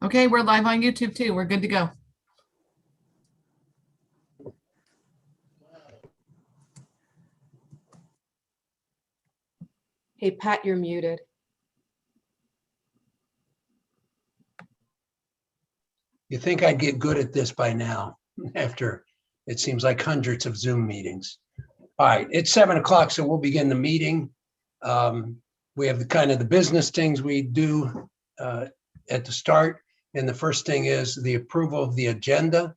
Okay, we're live on YouTube too. We're good to go. Hey, Pat, you're muted. You think I'd get good at this by now after it seems like hundreds of Zoom meetings. All right, it's 7 o'clock, so we'll begin the meeting. We have the kind of the business things we do at the start. And the first thing is the approval of the agenda.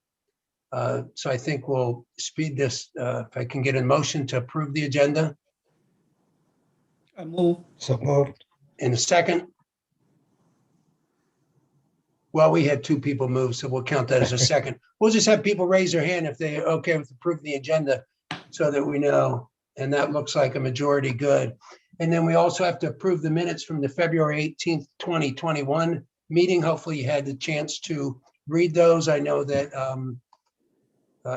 So I think we'll speed this. If I can get a motion to approve the agenda. I move. So moved. In a second. Well, we had 2 people move, so we'll count that as a second. We'll just have people raise their hand if they're okay with approving the agenda so that we know. And that looks like a majority. Good. And then we also have to approve the minutes from the February 18th, 2021 meeting. Hopefully you had the chance to read those. I know that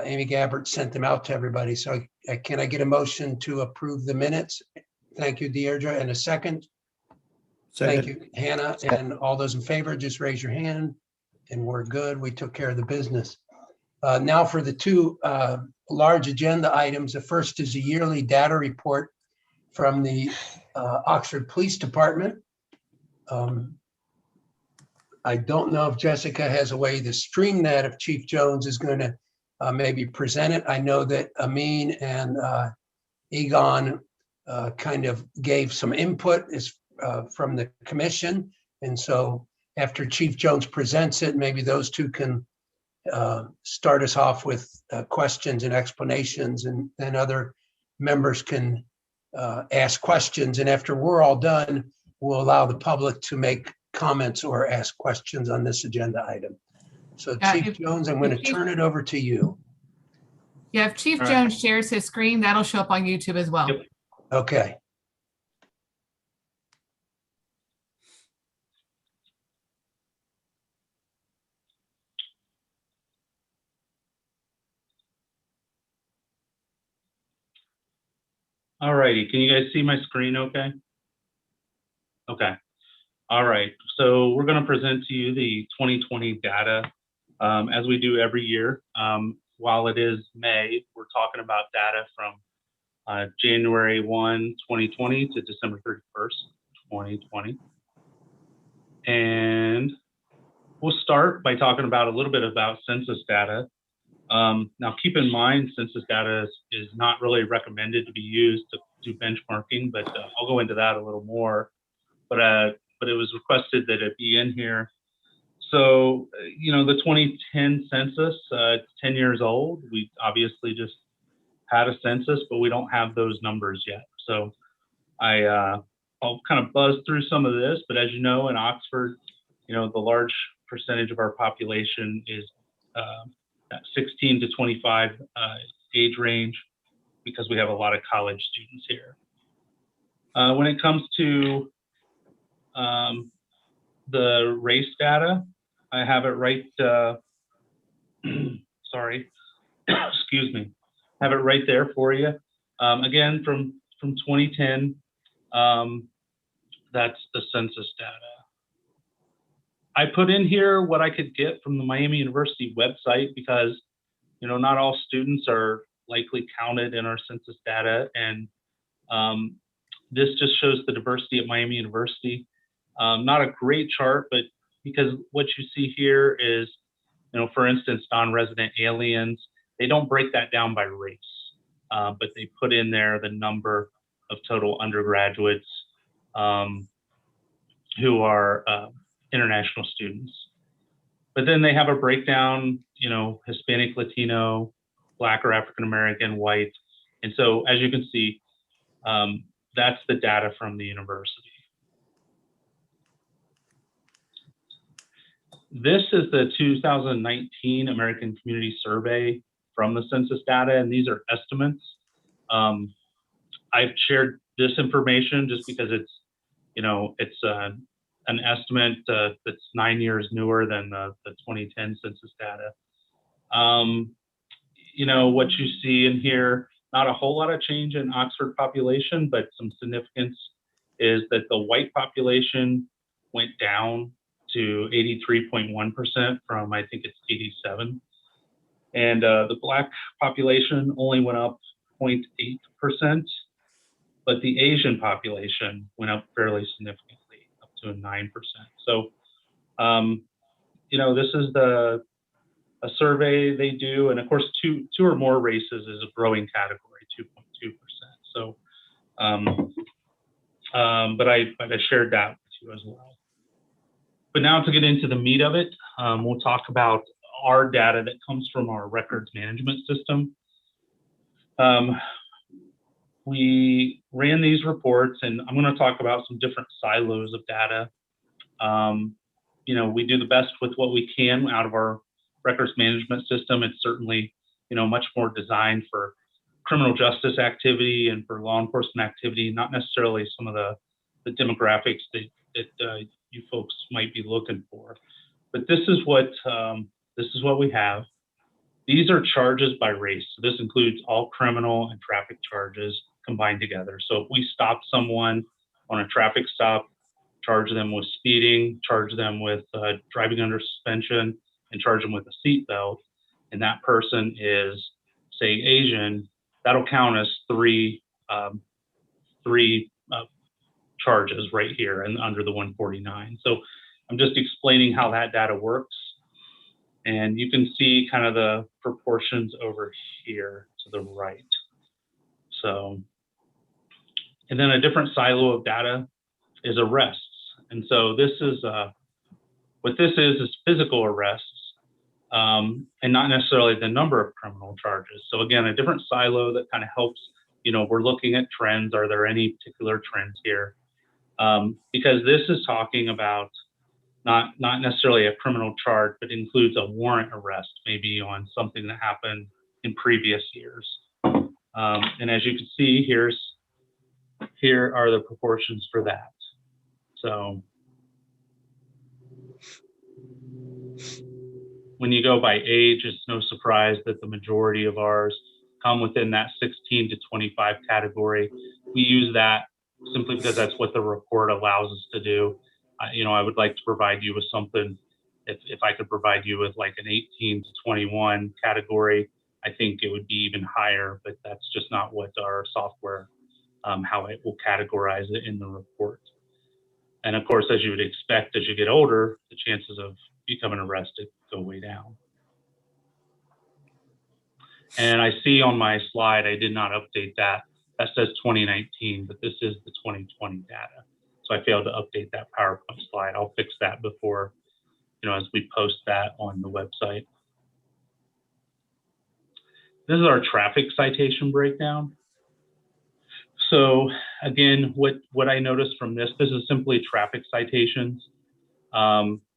Amy Gabbert sent them out to everybody. So can I get a motion to approve the minutes? Thank you, Deirdre. And a second. Thank you, Hannah. And all those in favor, just raise your hand and we're good. We took care of the business. Now for the 2 large agenda items. The first is a yearly data report from the Oxford Police Department. I don't know if Jessica has a way to stream that, if Chief Jones is going to maybe present it. I know that Amin and Egon kind of gave some input from the commission. And so after Chief Jones presents it, maybe those 2 can start us off with questions and explanations, and then other members can ask questions. And after we're all done, we'll allow the public to make comments or ask questions on this agenda item. So Chief Jones, I'm going to turn it over to you. Yeah, if Chief Jones shares his screen, that'll show up on YouTube as well. Yep. Okay. All righty, can you guys see my screen okay? Okay, all right. So we're gonna present to you the 2020 data as we do every year. While it is May, we're talking about data from January 1, 2020 to December 31st, 2020. And we'll start by talking about a little bit about census data. Now, keep in mind, census data is not really recommended to be used to do benchmarking, but I'll go into that a little more. But it was requested that it be in here. So, you know, the 2010 census, 10 years old. We obviously just had a census, but we don't have those numbers yet. So I'll kind of buzz through some of this, but as you know, in Oxford, you know, the large percentage of our population is that 16 to 25 age range, because we have a lot of college students here. When it comes to the race data, I have it right, sorry, excuse me, have it right there for you. Again, from 2010, that's the census data. I put in here what I could get from the Miami University website because, you know, not all students are likely counted in our census data. And this just shows the diversity at Miami University. Not a great chart, but because what you see here is, you know, for instance, non-resident aliens, they don't break that down by race, but they put in there the number of total undergraduates who are international students. But then they have a breakdown, you know, Hispanic, Latino, Black or African American, white. And so as you can see, that's the data from the university. This is the 2019 American Community Survey from the census data, and these are estimates. I've shared this information just because it's, you know, it's an estimate that's 9 years newer than the 2010 census data. You know, what you see in here, not a whole lot of change in Oxford population, but some significance is that the white population went down to 83.1% from, I think it's 87. And the Black population only went up 0.8%, but the Asian population went up fairly significantly, up to 9%. So, you know, this is a survey they do, and of course, two or more races is a growing category, 2.2%. So, but I shared that with you as well. But now to get into the meat of it, we'll talk about our data that comes from our records management system. We ran these reports, and I'm going to talk about some different silos of data. You know, we do the best with what we can out of our records management system. It's certainly, you know, much more designed for criminal justice activity and for law enforcement activity, not necessarily some of the demographics that you folks might be looking for. But this is what we have. These are charges by race. So this includes all criminal and traffic charges combined together. So if we stop someone on a traffic stop, charge them with speeding, charge them with driving under suspension, and charge them with a seatbelt, and that person is, say, Asian, that'll count as three charges right here and under the 149. So I'm just explaining how that data works. And you can see kind of the proportions over here to the right. So, and then a different silo of data is arrests. And so this is, what this is physical arrests, and not necessarily the number of criminal charges. So again, a different silo that kind of helps, you know, we're looking at trends. Are there any particular trends here? Because this is talking about not necessarily a criminal charge, but includes a warrant arrest, maybe on something that happened in previous years. And as you can see, here are the proportions for that. So when you go by age, it's no surprise that the majority of ours come within that 16 to 25 category. We use that simply because that's what the report allows us to do. You know, I would like to provide you with something, if I could provide you with like an 18 to 21 category, I think it would be even higher, but that's just not what our software, how it will categorize it in the report. And of course, as you would expect, as you get older, the chances of becoming arrested go way down. And I see on my slide, I did not update that. That says 2019, but this is the 2020 data. So I failed to update that PowerPoint slide. I'll fix that before, you know, as we post that on the website. This is our traffic citation breakdown. So again, what I noticed from this is simply traffic citations.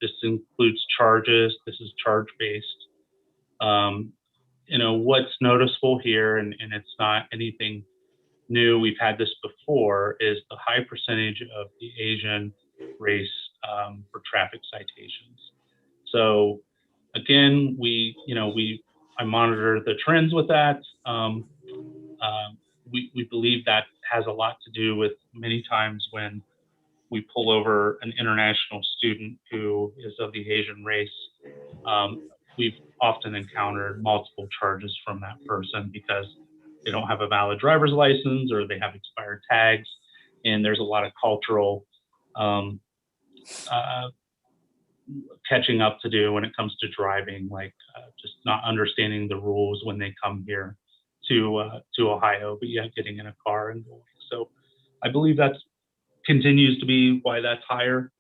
This includes charges. This is charge-based. You know, what's noticeable here, and it's not anything new, we've had this before, is the high percentage of the Asian race for traffic citations. So again, I monitor the trends with that. We believe that has a lot to do with many times when we pull over an international student who is of the Asian race, we've often encountered multiple charges from that person because they don't have a valid driver's license or they have expired tags. And there's a lot of cultural catching up to do when it comes to driving, like just not understanding the rules when they come here to Ohio, but yet getting in a car and going. So I believe that continues to be why that's higher.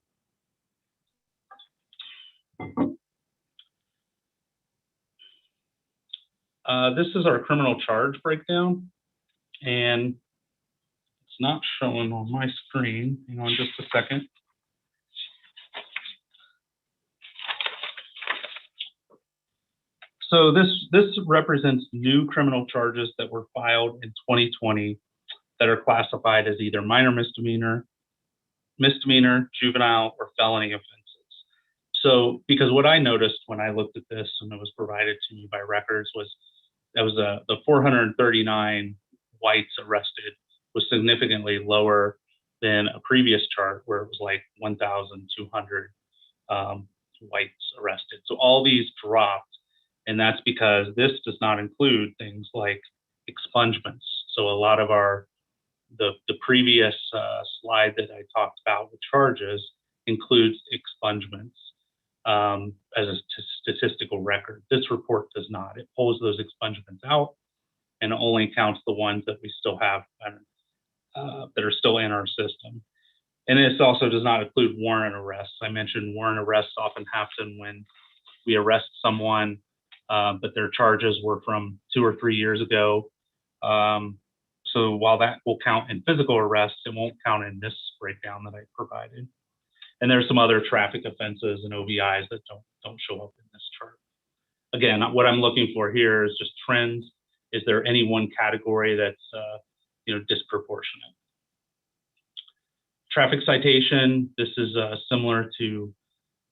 This is our criminal charge breakdown, and it's not showing on my screen. Hang on just a second. So this represents new criminal charges that were filed in 2020 that are classified as either minor misdemeanor, misdemeanor, juvenile, or felony offenses. So, because what I noticed when I looked at this and it was provided to me by records was that was the 439 whites arrested was significantly lower than a previous chart where it was like 1,200 whites arrested. So all these dropped, and that's because this does not include things like expungements. So a lot of the previous slide that I talked about with charges includes expungements as a statistical record. This report does not. It pulls those expungements out and only counts the ones that we still have that are still in our system. And this also does not include warrant arrests. I mentioned warrant arrests often happen when we arrest someone, but their charges were from 2 or 3 years ago. So while that will count in physical arrests, it won't count in this breakdown that I provided. And there's some other traffic offenses and OVIs that don't show up in this chart. Again, what I'm looking for here is just trends. Is there any one category that's disproportionate? Traffic citation. This is similar to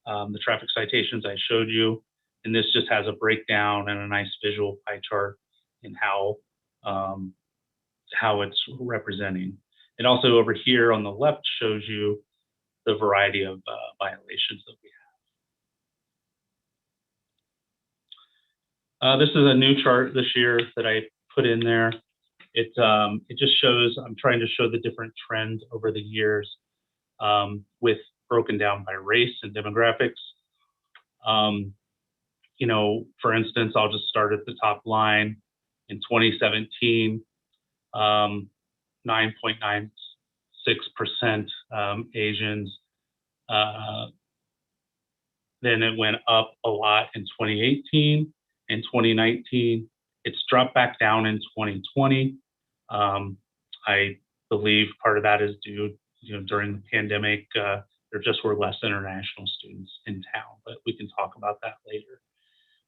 the traffic citations I showed you, and this just has a breakdown and a nice visual pie chart in how it's representing. And also over here on the left shows you the variety of violations that we have. This is a new chart this year that I put in there. It just shows, I'm trying to show the different trends over the years with broken down by race and demographics. For instance, I'll just start at the top line. In 2017, 9.96% Asians. Then it went up a lot in 2018 and 2019. It's dropped back down in 2020. I believe part of that is due, during the pandemic, there just were less international students in town, but we can talk about that later.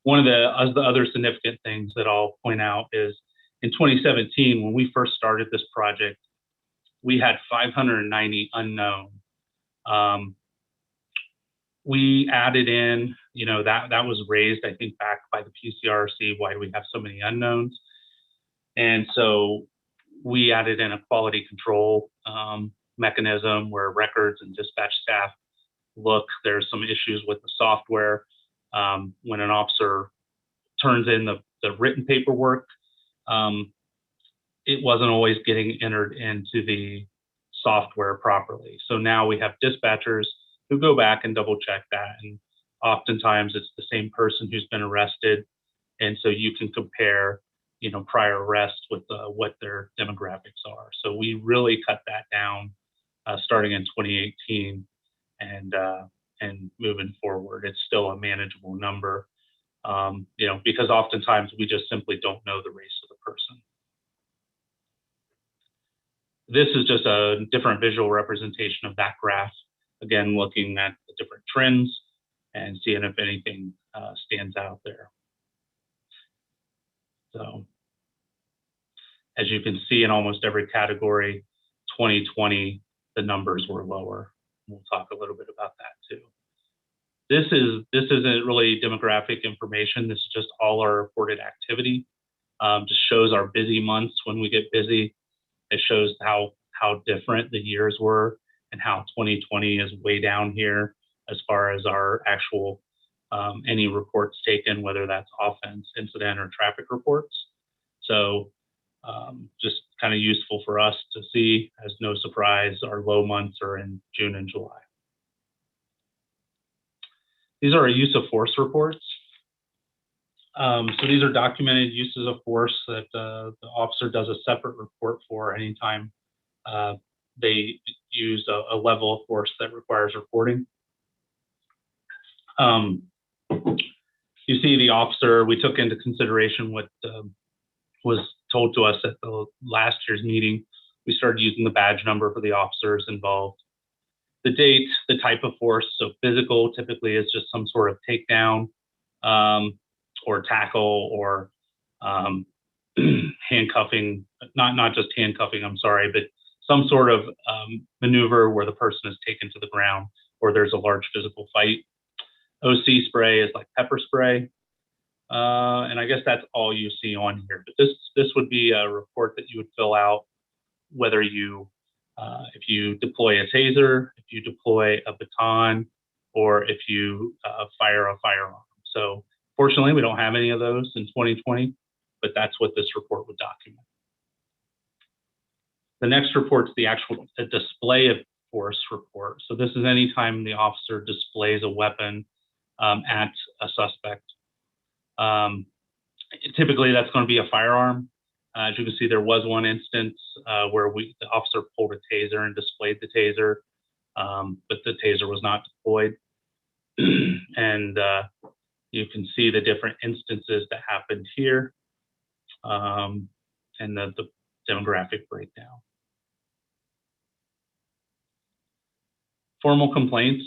One of the other significant things that I'll point out is in 2017, when we first started this project, we had 590 unknown. We added in, that was raised, I think, back by the Pcrc. Why do we have so many unknowns? And so we added in a quality control mechanism where records and dispatch staff look. There's some issues with the software. When an officer turns in the written paperwork, it wasn't always getting entered into the software properly. So now we have dispatchers who go back and double check that. And oftentimes it's the same person who's been arrested. And so you can compare, prior arrests with what their demographics are. So we really cut that down starting in 2018 and moving forward. It's still a manageable number, because oftentimes we just simply don't know the race of the person. This is just a different visual representation of that graph. Again, looking at the different trends and seeing if anything stands out there. So, as you can see, in almost every category, 2020, the numbers were lower. We'll talk a little bit about that too. This isn't really demographic information. This is just all our reported activity. Just shows our busy months when we get busy. It shows how different the years were and how 2020 is way down here as far as our actual any reports taken, whether that's offense, incident, or traffic reports. So just kind of useful for us to see. As no surprise, our low months are in June and July. These are our use of force reports. So these are documented uses of force that the officer does a separate report for anytime they use a level of force that requires reporting. You see the officer, we took into consideration what was told to us at the last year's meeting. We started using the badge number for the officers involved. The date, the type of force, so physical typically is just some sort of takedown or tackle or handcuffing, not just handcuffing, I'm sorry, but some sort of maneuver where the person is taken to the ground or there's a large physical fight. OC spray is like pepper spray. And I guess that's all you see on here. But this would be a report that you would fill out, whether you, if you deploy a taser, if you deploy a baton, or if you fire a firearm. So fortunately, we don't have any of those in 2020, but that's what this report would document. The next report is the actual display of force report. So this is anytime the officer displays a weapon at a suspect. Typically, that's going to be a firearm. As you can see, there was one instance where the officer pulled a taser and displayed the taser, but the taser was not deployed. And you can see the different instances that happened here, and the demographic breakdown. Formal complaints.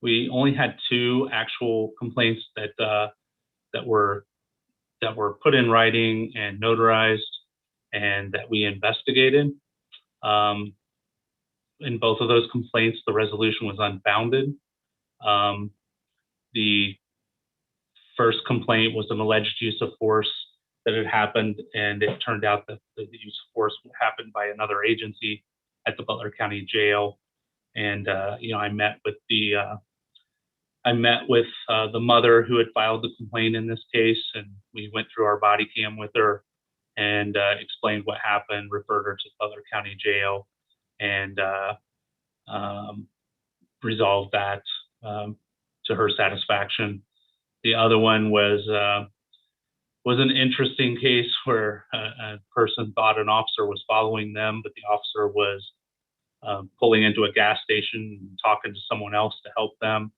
We only had 2 actual complaints that were put in writing and notarized, and that we investigated. In both of those complaints, the resolution was unfounded. The first complaint was an alleged use of force that had happened, and it turned out that the use of force happened by another agency at the Butler County Jail. And I met with the mother who had filed the complaint in this case, and we went through our body cam with her and explained what happened, referred her to Butler County Jail, and resolved that to her satisfaction. The other one was an interesting case where a person thought an officer was following them, but the officer was pulling into a gas station and talking to someone else to help them.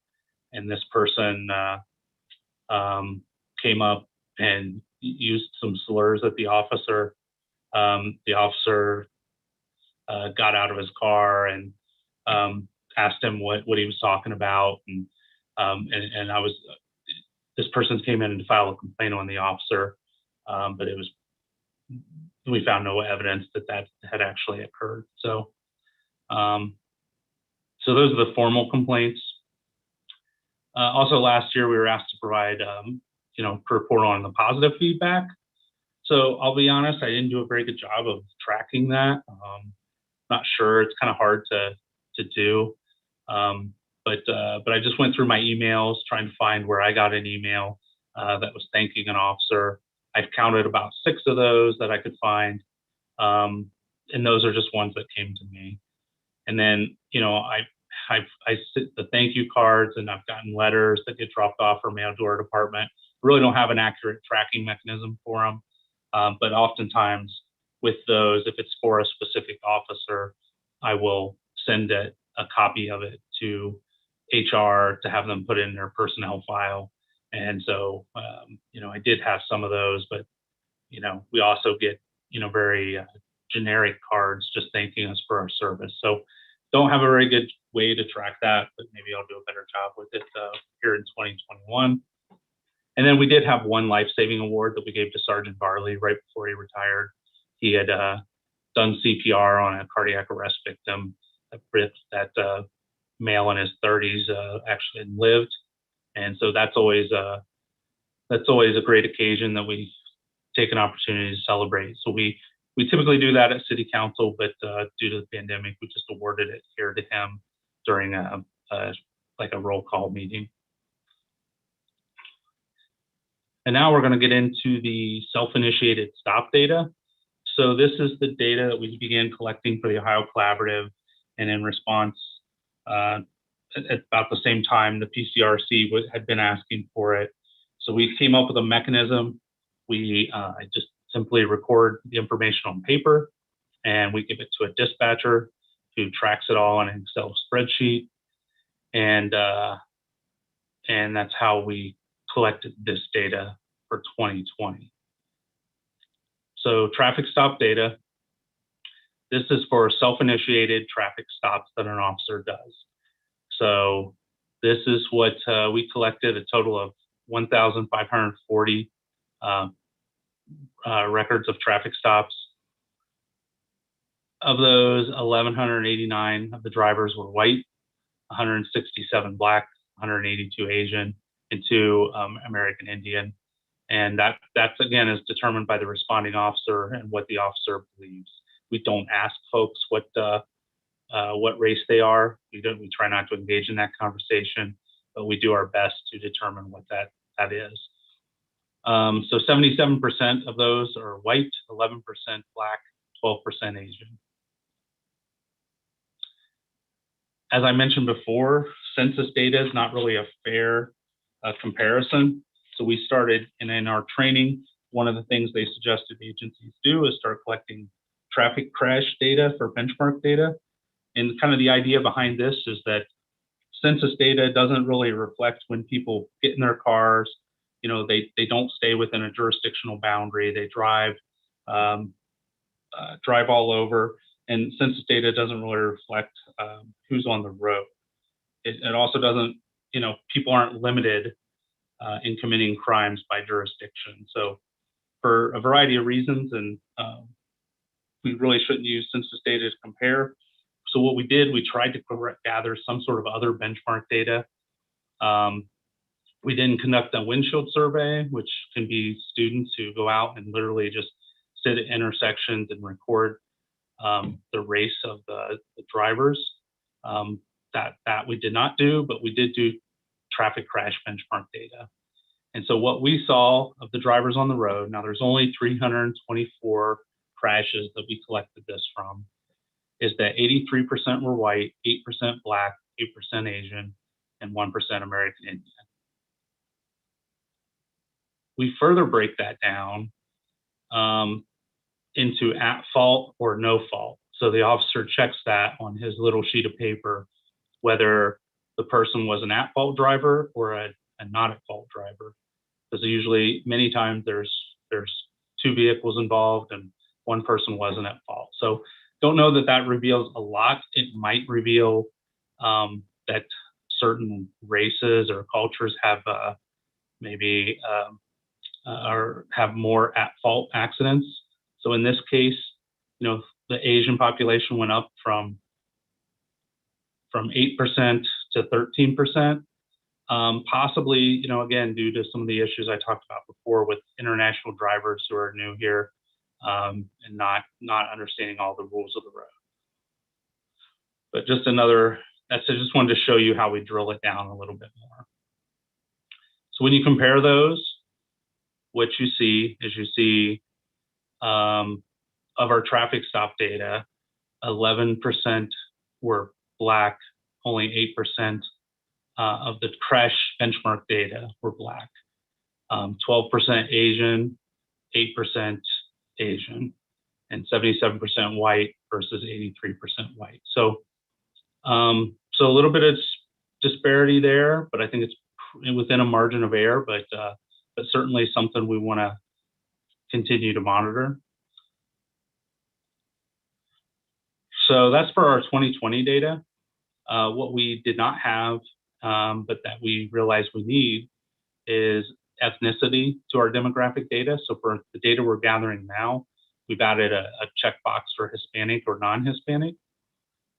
And this person came up and used some slurs at the officer. The officer got out of his car and asked him what he was talking about. And this person came in to file a complaint on the officer, but we found no evidence that had actually occurred. So those are the formal complaints. Also, last year we were asked to provide, report on the positive feedback. So I'll be honest, I didn't do a very good job of tracking that. Not sure, it's kind of hard to do. But I just went through my emails trying to find where I got an email that was thanking an officer. I've counted about 6 of those that I could find, and those are just ones that came to me. And then, I sit the thank you cards, and I've gotten letters that get dropped off or mailed to our department. Really don't have an accurate tracking mechanism for them, but oftentimes with those, if it's for a specific officer, I will send a copy of it to HR to have them put in their personnel file. And so, I did have some of those, but, we also get, very generic cards just thanking us for our service. So don't have a very good way to track that, but maybe I'll do a better job with it here in 2021. And then we did have one life-saving award that we gave to Sergeant Barley right before he retired. He had done CPR on a cardiac arrest victim that male in his 30s actually lived. And so that's always a great occasion that we take an opportunity to celebrate. So we typically do that at City Council, but due to the pandemic, we just awarded it here to him during a roll call meeting. And now we're going to get into the self-initiated stop data. So this is the data that we began collecting for the Ohio Collaborative, and in response, at about the same time, the Pcrc had been asking for it. So we came up with a mechanism. We just simply record the information on paper, and we give it to a dispatcher who tracks it all on an Excel spreadsheet. And that's how we collected this data for 2020. So traffic stop data, this is for self-initiated traffic stops that an officer does. So this is what we collected, a total of 1,540 records of traffic stops. Of those, 1,189 of the drivers were white, 167 black, 182 Asian, and 2 American Indian. And that's again is determined by the responding officer and what the officer believes. We don't ask folks what race they are. We try not to engage in that conversation, but we do our best to determine what that is. So 77% of those are white, 11% black, 12% Asian. As I mentioned before, census data is not really a fair comparison. So we started, and in our training, one of the things they suggested agencies do is start collecting traffic crash data for benchmark data. And kind of the idea behind this is that census data doesn't really reflect when people get in their cars. You know, they don't stay within a jurisdictional boundary. They drive all over. And census data doesn't really reflect who's on the road. It also doesn't, you know, people aren't limited in committing crimes by jurisdiction. So for a variety of reasons, and we really shouldn't use census data to compare. So what we did, we tried to gather some sort of other benchmark data. We didn't conduct a windshield survey, which can be students who go out and literally just sit at intersections and record the race of the drivers. That we did not do, but we did do traffic crash benchmark data. And so what we saw of the drivers on the road, now there's only 324 crashes that we collected this from, is that 83% were white, 8% black, 8% Asian, and 1% American Indian. We further break that down into at fault or no fault. So the officer checks that on his little sheet of paper, whether the person was an at-fault driver or a not at-fault driver. Because usually, many times, there's 2 vehicles involved and one person wasn't at fault. So don't know that reveals a lot. It might reveal that certain races or cultures have maybe or have more at-fault accidents. So in this case, you know, the Asian population went up from 8% to 13%, possibly, you know, again, due to some of the issues I talked about before with international drivers who are new here and not understanding all the rules of the road. But just I just wanted to show you how we drill it down a little bit more. So when you compare those, what you see is of our traffic stop data, 11% were black, only 8% of the crash benchmark data were black, 12% Asian, 8% Asian, and 77% white versus 83% white. So a little bit of disparity there, but I think it's within a margin of error, but certainly something we want to continue to monitor. So that's for our 2020 data. What we did not have, but that we realize we need, is ethnicity to our demographic data. So for the data we're gathering now, we've added a checkbox for Hispanic or non-Hispanic.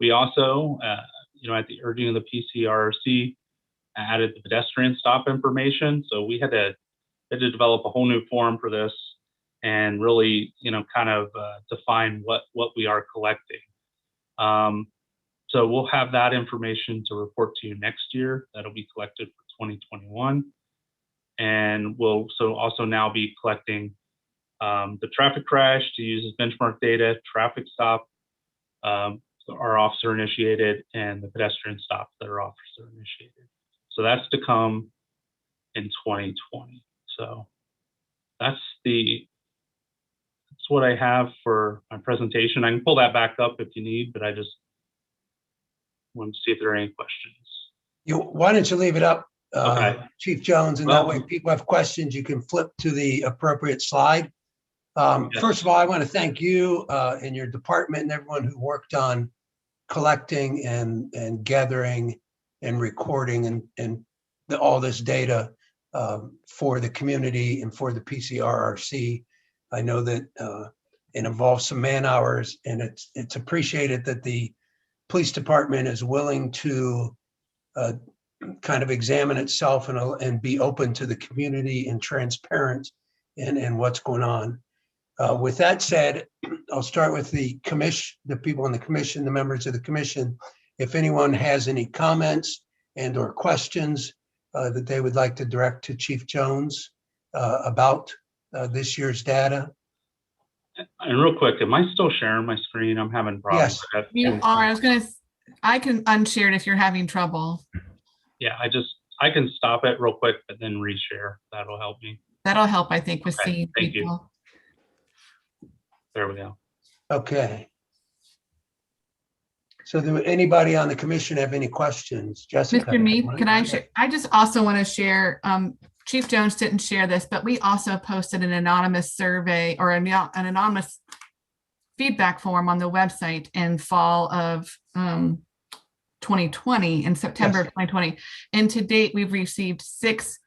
We also, you know, at the urging of the Pcrc, added the pedestrian stop information. So we had to develop a whole new form for this and really, you know, kind of define what we are collecting. So we'll have that information to report to you next year. That'll be collected for 2021. And we'll also now be collecting the traffic crash to use as benchmark data, traffic stop, our officer initiated, and the pedestrian stop that are officer initiated. So that's to come in 2020. So that's what I have for my presentation. I can pull that back up if you need, but I just want to see if there are any questions. Why don't you leave it up, Okay. Chief Jones, and that way people have questions, you can flip to the appropriate slide. First of all, I want to thank you and your department and everyone who worked on collecting and gathering and recording and all this data for the community and for the Pcrc. I know that It involves some man hours, and it's appreciated that the police department is willing to kind of examine itself and be open to the community and transparent in what's going on. With that said, I'll start with the commission, the people in the commission, the members of the commission. If anyone has any comments and or questions that they would like to direct to Chief Jones about this year's data. And real quick, am I still sharing my screen? I'm having problems. Yes. You are, I can unshare it if you're having trouble. Yeah, I can stop it real quick, but then reshare. That'll help me. That'll help, I think, with Okay, seeing thank you. people. There we go. Okay. So do anybody on the commission have any questions? Jessica? Mr. Meath, can I share? I just also want to share, Chief Jones didn't share this, but we also posted an anonymous survey or an anonymous feedback form on the website in fall of 2020, in September of 2020. And to date, we've received 6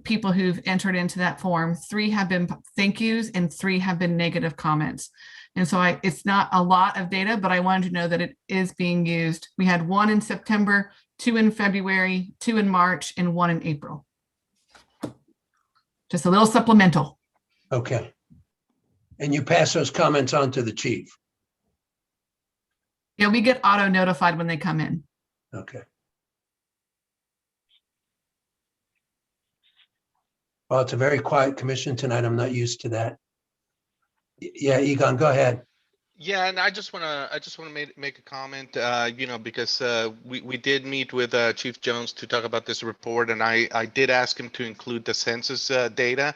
people who've entered into that form. 3 have been thank yous and 3 have been negative comments. And so it's not a lot of data, but I wanted to know that it is being used. We had 1 in September, 2 in February, 2 in March, and 1 in April. Just a little supplemental. Okay. And you pass those comments on to the chief? Yeah, we get auto notified when they come in. Okay. Well, it's a very quiet commission tonight. I'm not used to that. Yeah, Egon, go ahead. Yeah, and I just want to make a comment, you know, because we did meet with Chief Jones to talk about this report, and I did ask him to include the census data,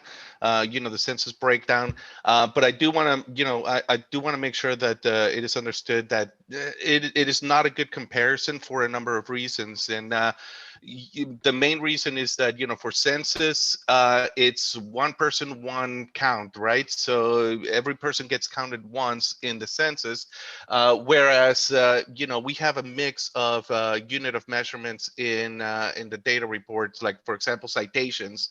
you know, the census breakdown. But I do want to, you know, I do want to make sure that it is understood that it is not a good comparison for a number of reasons, and the main reason is that, you know, for census, it's one person, one count, right? So every person gets counted once in the census, whereas, you know, we have a mix of unit of measurements in the data reports, like, for example, citations.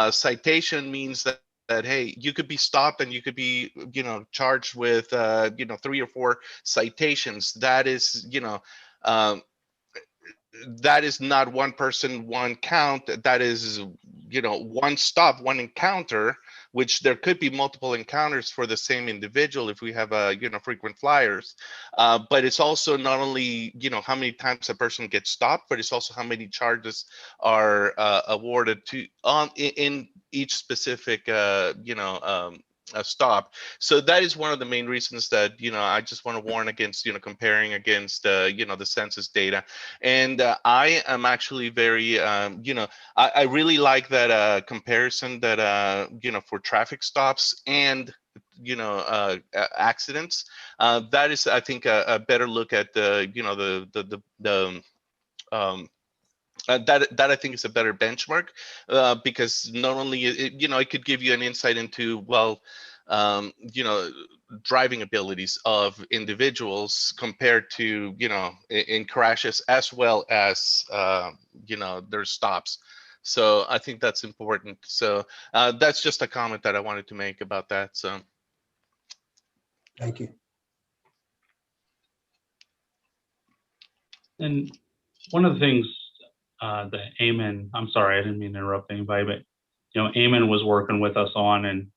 Citation means that hey, you could be stopped and you could be, you know, charged with, you know, 3 or 4 citations. That is, you know, that is not one person, one count. That is, you know, one stop, one encounter, which there could be multiple encounters for the same individual if we have you know, frequent flyers. But it's also not only, you know, how many times a person gets stopped, but it's also how many charges are awarded to in each specific, you know, stop. So that is one of the main reasons that, you know, I just want to warn against, you know, comparing against, you know, the census data. And I am actually very, you know, I really like that comparison that, you know, for traffic stops and, you know, accidents. That is, I think, a better look at the, you know, that I think is a better benchmark, because not only you know, it could give you an insight into, well, you know, driving abilities of individuals compared to, you know, in crashes, as well as you know, their stops. So I think that's important. So that's just a comment that I wanted to make about that. So Thank you. And one of the things that Eamon, I'm sorry, I didn't mean to interrupt anybody, but, you know, Eamon was working with us on, and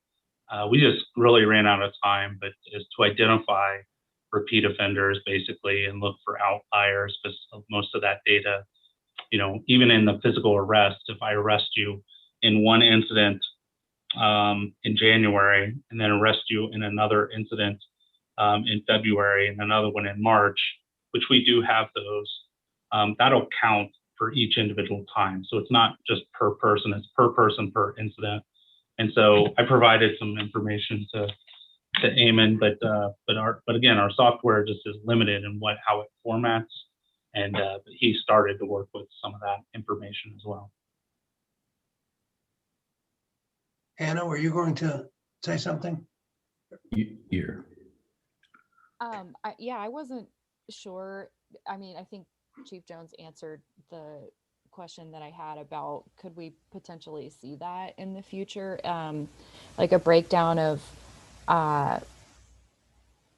we just really ran out of time, but is to identify repeat offenders basically and look for outliers, because most of that data, you know, even in the physical arrest, if I arrest you in one incident in January and then arrest you in another incident in February and another one in March, which we do have those, that'll count for each individual time. So it's not just per person, it's per person per incident. And so I provided some information to Eamon, but again, our software just is limited in how it formats, and he started to work with some of that information as well. Hannah, were you going to say something? Here. Yeah, I wasn't sure. I mean, I think Chief Jones answered the question that I had about, could we potentially see that in the future? Like a breakdown of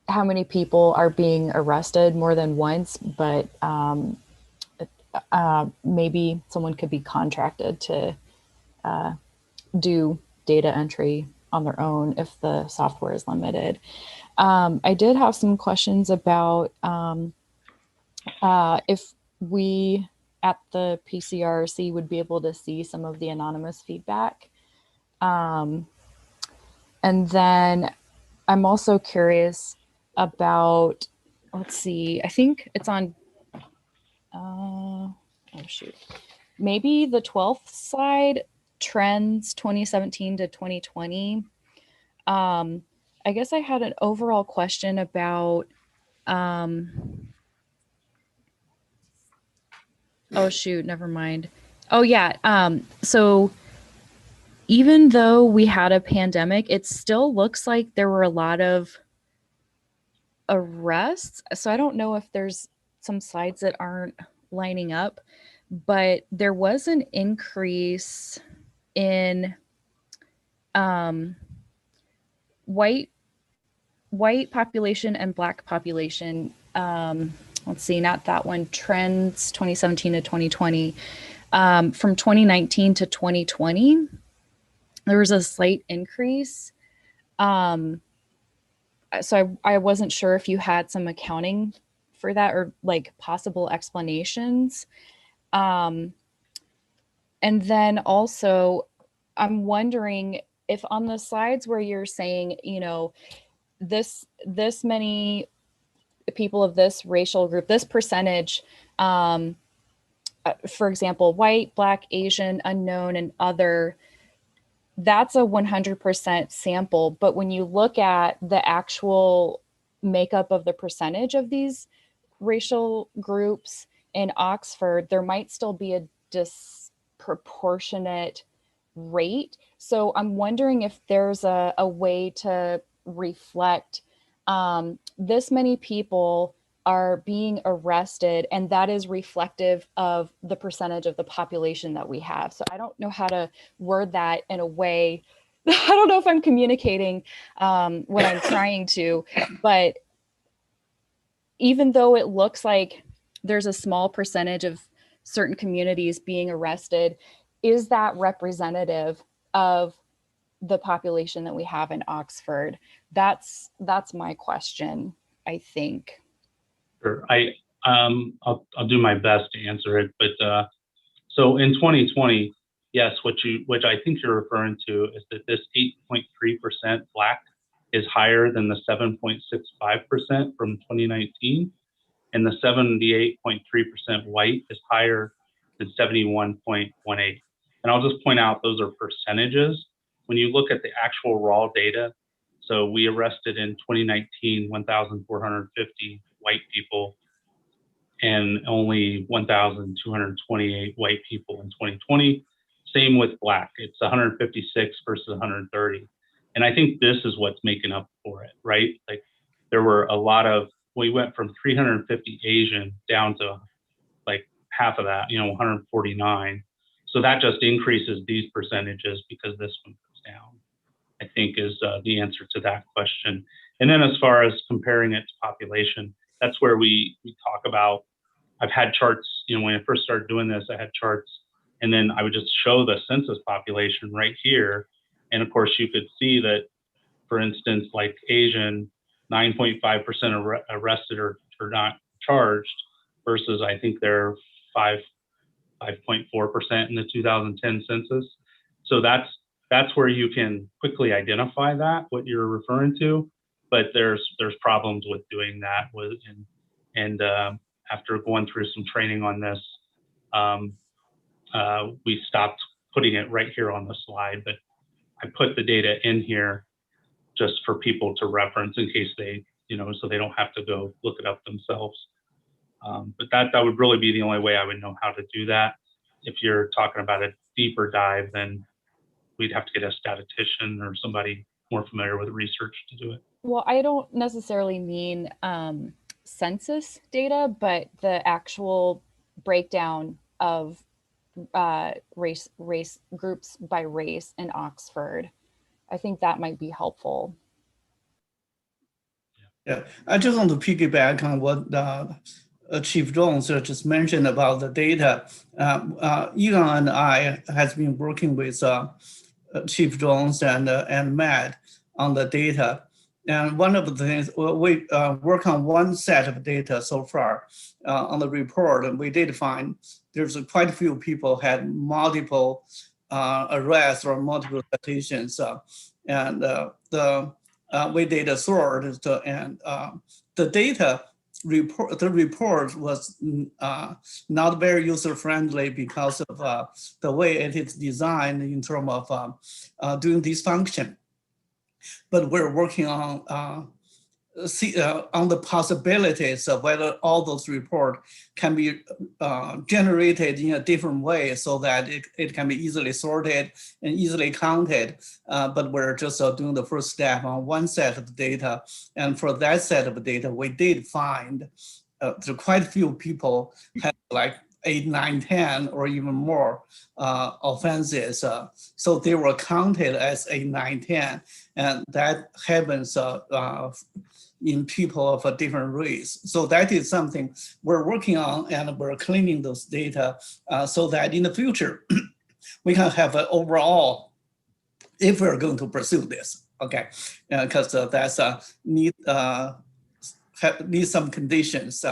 how many people are being arrested more than once, but maybe someone could be contracted to do data entry on their own if the software is limited. I did have some questions about if we at the Pcrc would be able to see some of the anonymous feedback. And then I'm also curious about, let's see, I think it's on, oh shoot, maybe the 12th slide, trends 2017 to 2020. I guess I had an overall question about, oh shoot, never mind. Oh yeah, so even though we had a pandemic, it still looks like there were a lot of arrests. So I don't know if there's some slides that aren't lining up, but there was an increase in white population and Black population. Let's see, not that one, trends 2017 to 2020. From 2019 to 2020, there was a slight increase. So I wasn't sure if you had some accounting for that or like possible explanations. And then also, I'm wondering if on the slides where you're saying, you know, this many people of this racial group, this percentage, for example, white, Black, Asian, unknown, and other, that's a 100% sample. But when you look at the actual makeup of the percentage of these racial groups in Oxford, there might still be a disproportionate rate. So I'm wondering if there's a way to reflect this many people are being arrested, and that is reflective of the percentage of the population that we have. So I don't know how to word that in a way. I don't know if I'm communicating what I'm trying to, but even though it looks like there's a small percentage of certain communities being arrested, is that representative of the population that we have in Oxford? That's my question, I think. Sure. I'll do my best to answer it, but so in 2020, yes, what I think you're referring to is that this 8.3% Black is higher than the 7.65% from 2019, and the 78.3% white is higher than 71.18. And I'll just point out those are percentages. When you look at the actual raw data, so we arrested in 2019 1,450 white people and only 1,228 white people in 2020. Same with Black, it's 156 versus 130. And I think this is what's making up for it, right? Like there were a lot of, we went from 350 Asian down to like half of that, 149. So that just increases these percentages because this one goes down, I think is the answer to that question. And then as far as comparing it to population, that's where we talk about, I've had charts, when I first started doing this, I had charts, and then I would just show the census population right here. And of course you could see that, for instance, like Asian, 9.5% arrested or not charged versus I think they're 5.4% in the 2010 census. So that's where you can quickly identify that, what you're referring to, but there's problems with doing that and after going through some training on this, we stopped putting it right here on the slide, but I put the data in here just for people to reference in case they, so they don't have to go look it up themselves. But that would really be the only way I would know how to do that. If you're talking about a deeper dive, then we'd have to get a statistician or somebody more familiar with research to do it. Well, I don't necessarily mean census data, but the actual breakdown of race groups by race in Oxford. I think that might be helpful. Yeah, I just want to piggyback on what Chief Jones just mentioned about the data. Egon and I has been working with Chief Jones and Matt on the data. And one of the things, we work on one set of data so far on the report, and we did find there's quite a few people had multiple arrests or multiple citations. We did a sort, and the data report, the report was not very user friendly because of the way it is designed in terms of doing this function. But we're working on the possibilities of whether all those reports can be generated in a different way so that it can be easily sorted and easily counted. But we're just doing the first step on one set of data. And for that set of data, we did find quite a few people had like 8, 9, 10, or even more offenses. So they were counted as 8, 9, 10. And that happens in people of a different race. So that is something we're working on, and we're cleaning those data so that in the future, we can have an overall, if we're going to pursue this, okay? Because that's need some conditions.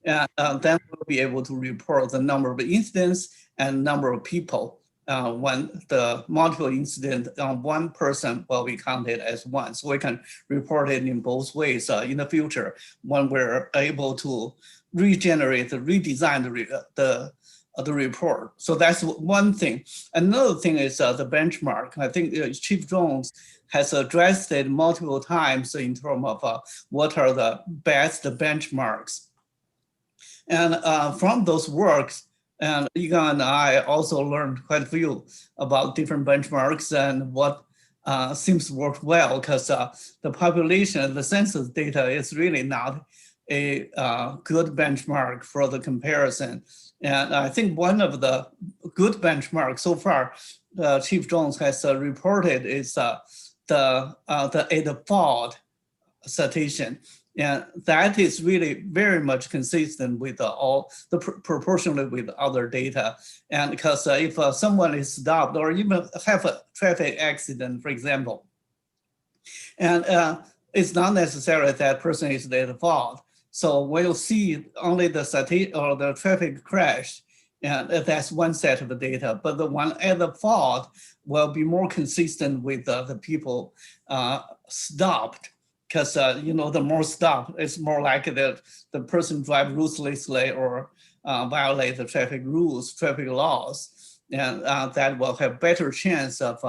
Then we'll be able to report the number of incidents and number of people when the multiple incident on one person will be counted as one. So we can report it in both ways in the future when we're able to redesign the report. So that's one thing. Another thing is the benchmark. I think Chief Jones has addressed it multiple times in terms of what are the best benchmarks. And from those works, and Egon and I also learned quite a few about different benchmarks and what seems to work well, because the population, the census data is really not a good benchmark for the comparison. And I think one of the good benchmarks so far, Chief Jones has reported is the default citation. And that is really very much consistent with proportionally with other data. And because if someone is stopped or even have a traffic accident, for example, and it's not necessary that person is the fault. So we'll see only the citation or the traffic crash, and that's one set of data. But the one at the fault will be more consistent with the people stopped. Because the more stop, it's more likely that the person drive ruthlessly or violate the traffic rules, traffic laws, and that will have better chance of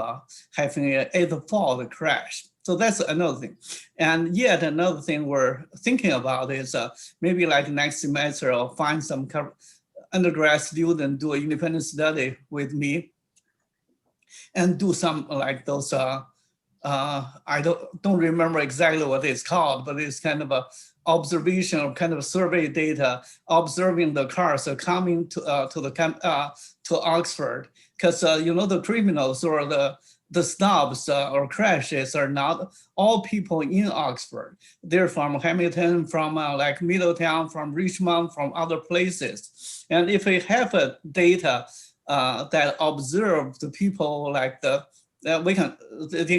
having a fault crash. So that's another thing. And yet another thing we're thinking about is maybe like next semester I'll find some undergrad student do an independent study with me and do some like those I don't remember exactly what it's called, but it's kind of a observation or kind of survey data, observing the cars coming to Oxford, because the criminals or the stops or crashes are not all people in Oxford. They're from Hamilton, from like Middletown, from Richmond, from other places. And if we have a data that observe the people like they can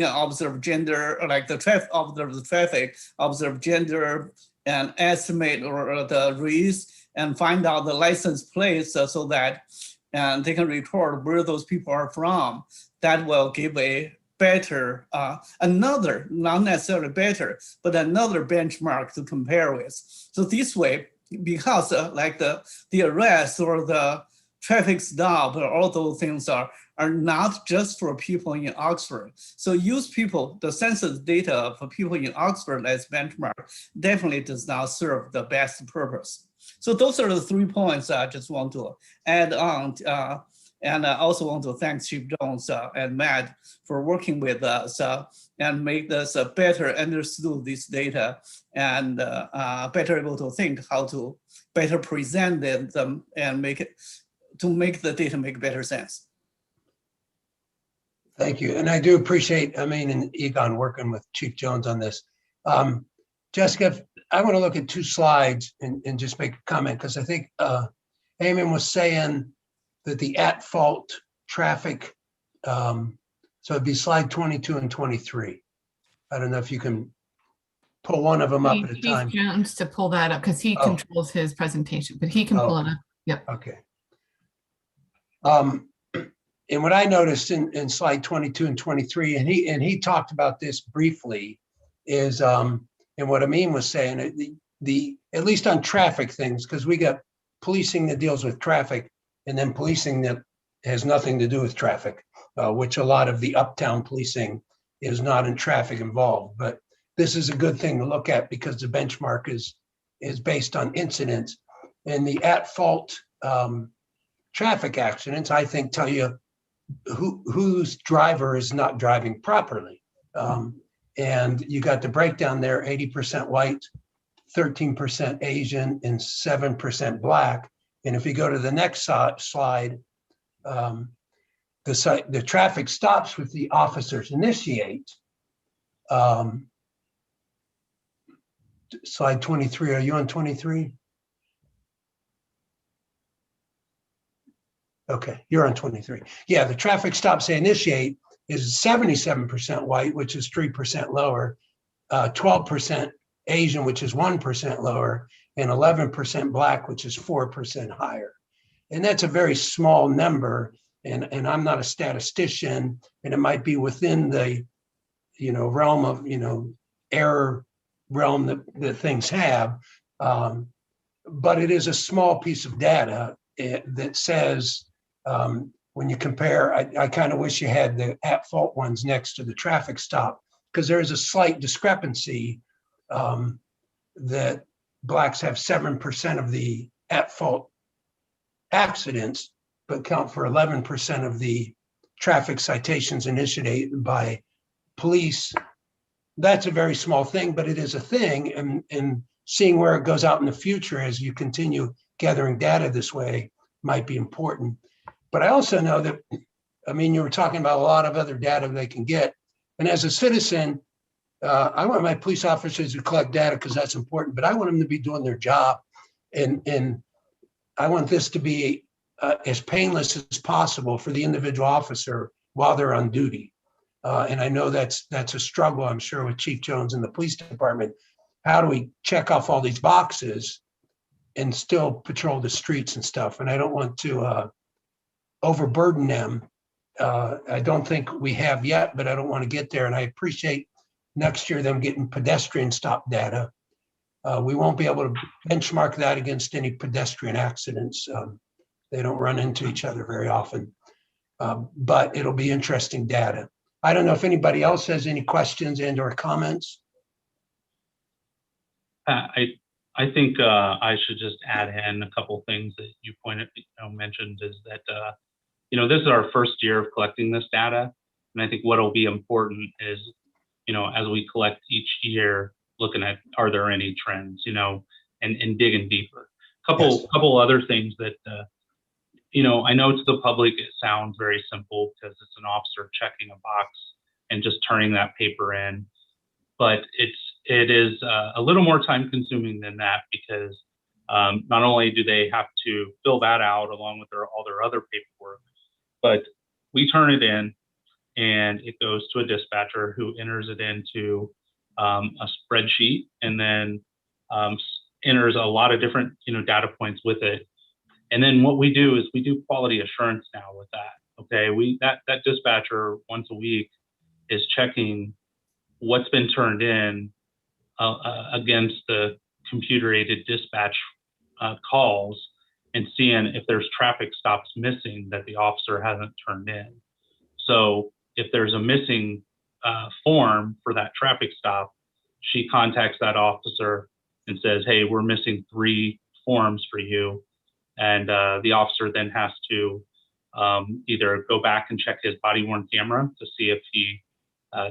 observe gender, like observe the traffic, observe gender, and estimate or the race, and find out the license plates so that they can report where those people are from. That will give a better, another, not necessarily better, but another benchmark to compare with. So this way, because like the arrest or the traffic stop or all those things are not just for people in Oxford. So use the census data for people in Oxford as benchmark definitely does not serve the best purpose. So those are the 3 points I just want to add on. And I also want to thank Chief Jones and Matt for working with us and make us better understood this data and better able to think how to better present them and make the data make better sense. Thank you. And I do appreciate, and Egon working with Chief Jones on this. Jessica, I want to look at 2 slides and just make a comment, because I think Eamon was saying that the at-fault traffic, so it'd be slide 22 and 23. I don't know if you can pull one of them up at a Chief time. Jones to pull that up because he Oh. controls his presentation, but he can Oh. pull it up. Yep. Okay. And what I noticed in slide 22 and 23, and he talked about this briefly, is and what Amin was saying, the at least on traffic things, because we got policing that deals with traffic, and then policing that has nothing to do with traffic, which a lot of the uptown policing is not in traffic involved. But this is a good thing to look at because the benchmark is based on incidents, and the at-fault traffic accidents, I think, tell you whose driver is not driving properly. And you got the breakdown there, 80% white, 13% Asian, and 7% black. And if you go to the next slide, the traffic stops with the officers initiate. Slide 23, are you on 23? Okay, you're on 23. Yeah, the traffic stops they initiate is 77% white, which is 3% lower, 12% Asian, which is 1% lower, and 11% black, which is 4% higher. And that's a very small number. And I'm not a statistician, and it might be within the, realm of, error realm that things have. But it is a small piece of data that says, when you compare, I kind of wish you had the at-fault ones next to the traffic stop, because there is a slight discrepancy that blacks have 7% of the at-fault accidents, but count for 11% of the traffic citations initiated by police. That's a very small thing, but it is a thing, and seeing where it goes out in the future as you continue gathering data this way might be important. But I also know that, you were talking about a lot of other data they can get. And as a citizen, I want my police officers to collect data because that's important, but I want them to be doing their job. And I want this to be as painless as possible for the individual officer while they're on duty. And I know that's a struggle, I'm sure, with Chief Jones and the police department. How do we check off all these boxes and still patrol the streets and stuff? And I don't want to overburden them. I don't think we have yet, but I don't want to get there. And I appreciate next year them getting pedestrian stop data. We won't be able to benchmark that against any pedestrian accidents. They don't run into each other very often, but it'll be interesting data. I don't know if anybody else has any questions and or comments. I think I should just add in a couple things that you mentioned, is that this is our first year of collecting this data, and I think what will be important is as we collect each year, looking at, are there any trends, and digging deeper. Couple other things that I know to the public it sounds very simple because it's an officer checking a box and just turning that paper in, but it is a little more time consuming than that, because not only do they have to fill that out along with all their other paperwork, but we turn it in and it goes to a dispatcher who enters it into a spreadsheet, and then enters a lot of different data points with it. And then what we do is we do quality assurance now with that. Okay, that dispatcher once a week is checking what's been turned in against the computer-aided dispatch calls, and seeing if there's traffic stops missing that the officer hasn't turned in. So if there's a missing form for that traffic stop, she contacts that officer and says, hey, we're missing 3 forms for you. And the officer then has to either go back and check his body-worn camera to see if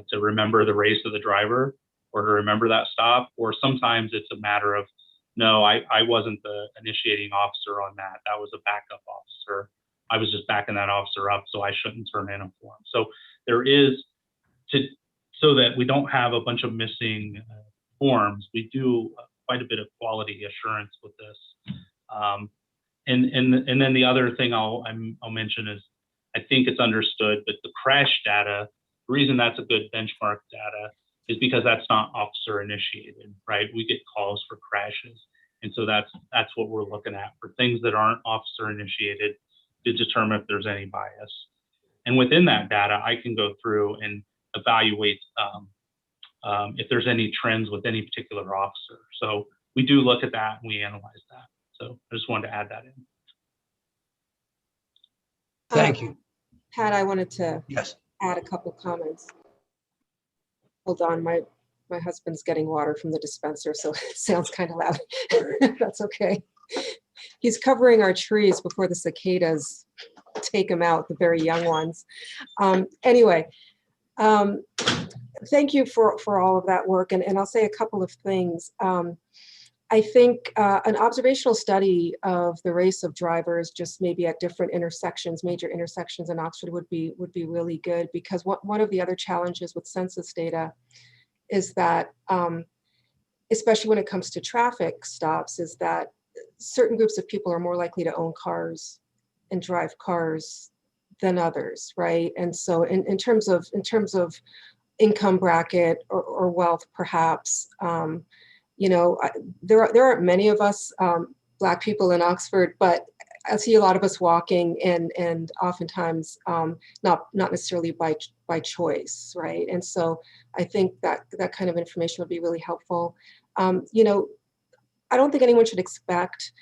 to remember the race of the driver, or to remember that stop. Or sometimes it's a matter of, no, I wasn't the initiating officer on that. That was a backup officer. I was just backing that officer up, so I shouldn't turn in a form. So there is, so that we don't have a bunch of missing forms, we do quite a bit of quality assurance with this. And then the other thing I'll mention is, I think it's understood, but the crash data, the reason that's a good benchmark data is because that's not officer initiated, right? We get calls for crashes. And so that's what we're looking at for things that aren't officer initiated to determine if there's any bias. And within that data, I can go through and evaluate if there's any trends with any particular officer. So we do look at that and we analyze that. So I just wanted to add that in. Thank you. Pat, I wanted to Yes. add a couple comments. Hold on, my husband's getting water from the dispenser, so it sounds kind of loud. That's okay. He's covering our trees before the cicadas take them out, the very young ones. Anyway, thank you for all of that work. And I'll say a couple of things. I think an observational study of the race of drivers, just maybe at different intersections, major intersections in Oxford would be really good, because one of the other challenges with census data is that, especially when it comes to traffic stops, is that certain groups of people are more likely to own cars and drive cars than others, right? And so in terms of income bracket or wealth, perhaps, you know, there aren't many of us Black people in Oxford, but I see a lot of us walking, and oftentimes not necessarily by choice, right? And so I think that kind of information would be really helpful. You know, I don't think anyone should expect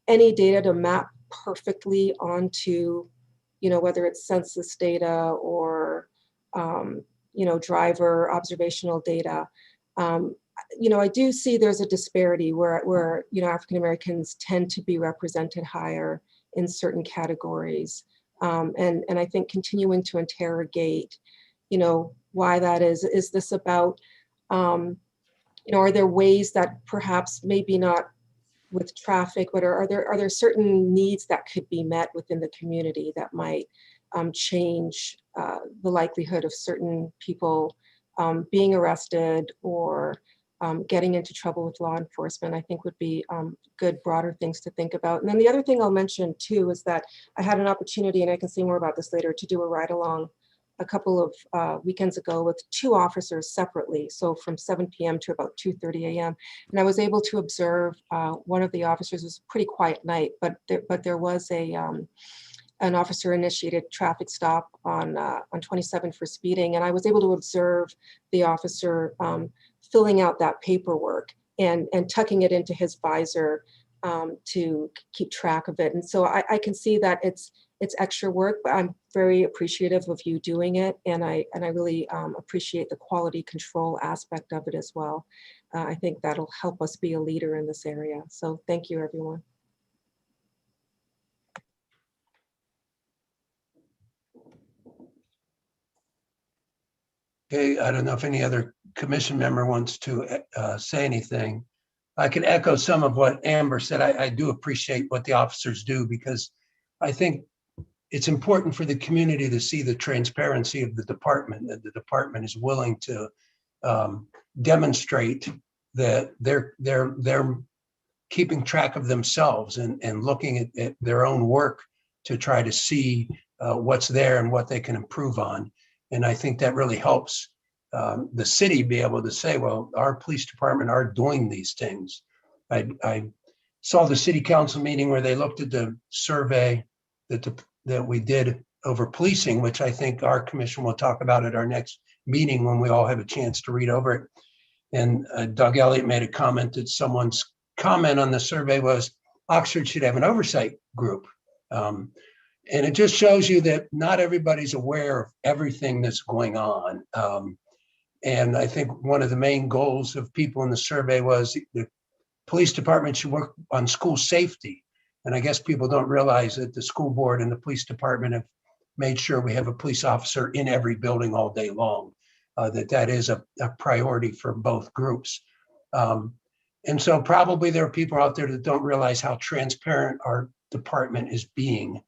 any data to map perfectly onto, you know, whether it's census data or you know, driver observational data. You know, I do see there's a disparity where you know, African Americans tend to be represented higher in certain categories, and I think continuing to interrogate, you know, why that is. Is this about, you know, are there ways that perhaps maybe not with traffic, but are there certain needs that could be met within the community that might change the likelihood of certain people being arrested or getting into trouble with law enforcement? I think would be good broader things to think about. And then the other thing I'll mention too is that I had an opportunity, and I can say more about this later, to do a ride along a couple of weekends ago with two officers separately. So from 7 p.m. to about 2:30 a.m. And I was able to observe one of the officers. It was a pretty quiet night, but there was an officer initiated traffic stop on 27 for speeding. And I was able to observe the officer filling out that paperwork and tucking it into his visor to keep track of it. And so I can see that it's extra work, but I'm very appreciative of you doing it. And I really appreciate the quality control aspect of it as well. I think that'll help us be a leader in this area. So thank you, everyone. Okay, I don't know if any other commission member wants to say anything. I can echo some of what Amber said. I do appreciate what the officers do, because I think it's important for the community to see the transparency of the department, that the department is willing to demonstrate that they're keeping track of themselves and looking at their own work to try to see what's there and what they can improve on. And I think that really helps the city be able to say, well, our police department are doing these things. I saw the city council meeting where they looked at the survey that we did over policing, which I think our commission will talk about at our next meeting when we all have a chance to read over it. And Doug Elliott made a comment that someone's comment on the survey was Oxford should have an oversight group. And it just shows you that not everybody's aware of everything that's going on. And I think one of the main goals of people in the survey was the police department should work on school safety. And I guess people don't realize that the school board and the police department have made sure we have a police officer in every building all day long, that is a priority for both groups. And so probably there are people out there that don't realize how transparent our department is being.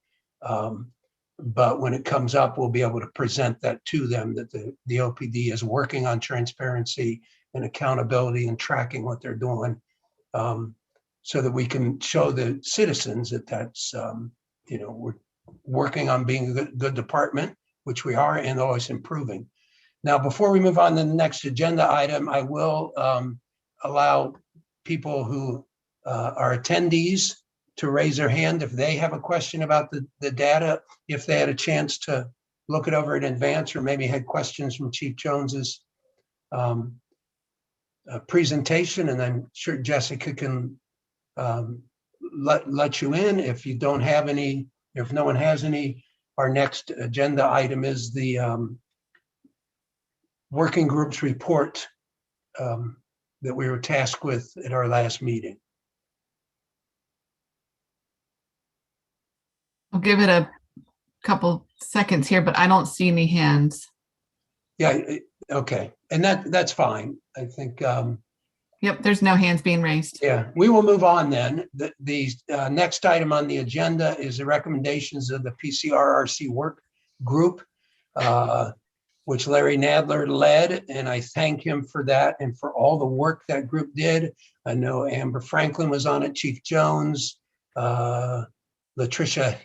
But when it comes up, we'll be able to present that to them, that the OPD is working on transparency and accountability and tracking what they're doing, so that we can show the citizens that that's, we're working on being a good department, which we are, and always improving. Now, before we move on to the next agenda item, I will allow people who are attendees to raise their hand if they have a question about the data, if they had a chance to look it over in advance, or maybe had questions from Chief Jones's presentation. And I'm sure Jessica can let you in. If you don't have any, if no one has any, our next agenda item is the working group's report that we were tasked with at our last meeting. I'll give it a couple seconds here, but I don't see any hands. Yeah, okay. And that's fine. I think, Yep, there's no hands being raised. yeah, we will move on then. The next item on the agenda is the recommendations of the Pcrc work group, which Larry Nadler led, and I thank him for that and for all the work that group did. I know Amber Franklin was on it, Chief Jones, Latricia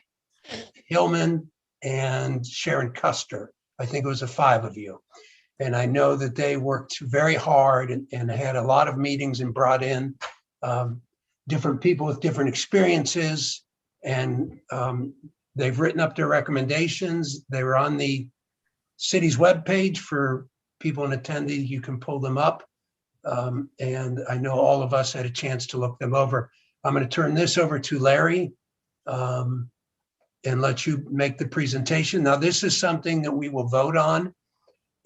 Hillman, and Sharon Custer. I think it was the 5 of you. And I know that they worked very hard and had a lot of meetings and brought in different people with different experiences. And they've written up their recommendations. They were on the city's webpage for people in attending. You can pull them up. And I know all of us had a chance to look them over. I'm going to turn this over to Larry and let you make the presentation. Now, this is something that we will vote on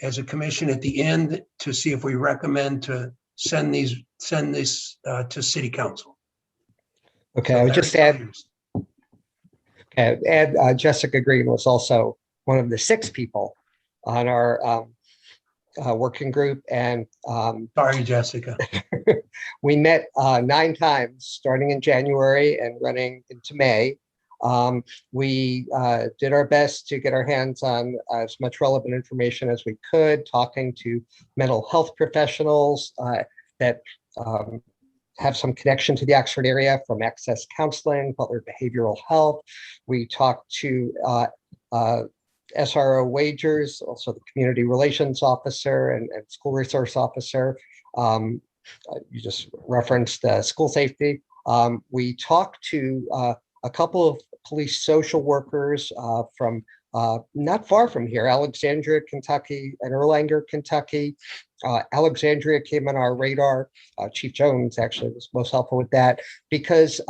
as a commission at the end to see if we recommend to send this to city council. Okay, So I would just add, Jessica Green was also one of the 6 people on our working group, and sorry, Jessica. we met 9 times starting in January and running into May. We did our best to get our hands on as much relevant information as we could, talking to mental health professionals that have some connection to the Oxford area, from Access Counseling, Butler Behavioral Health. We talked to SRO Wagers, also the Community Relations Officer and School Resource Officer. You just referenced school safety. We talked to a couple of police social workers from not far from here, Alexandria, Kentucky, and Erlanger, Kentucky. Alexandria came on our radar. Chief Jones actually was most helpful with that because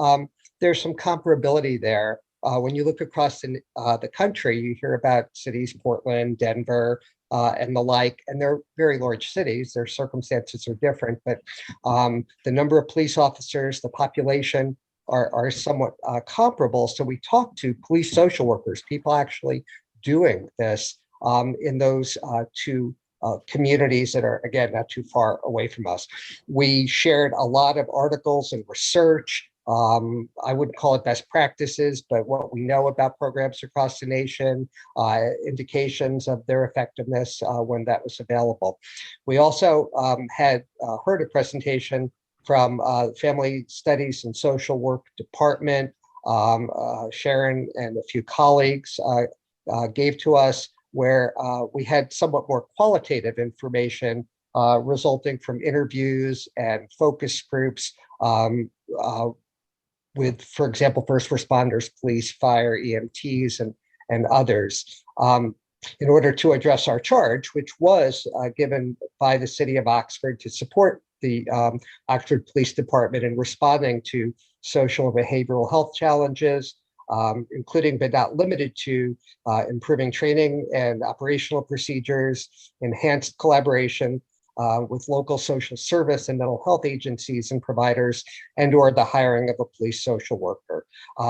there's some comparability there. When you look across the country, you hear about cities, Portland, Denver, and the like, and they're very large cities. Their circumstances are different, but the number of police officers, the population, are somewhat comparable. So we talked to police social workers, people actually doing this in those 2 communities that are, again, not too far away from us. We shared a lot of articles and research. I wouldn't call it best practices, but what we know about programs across the nation, indications of their effectiveness when that was available. We also had heard a presentation from Family Studies and Social Work Department. Sharon and a few colleagues gave to us, where we had somewhat more qualitative information resulting from interviews and focus groups with, for example, first responders, police, fire, EMTs, and others. In order to address our charge, which was given by the city of Oxford to support the Oxford Police Department in responding to social and behavioral health challenges, including but not limited to improving training and operational procedures, enhanced collaboration with local social service and mental health agencies and providers, and/or the hiring of a police social worker.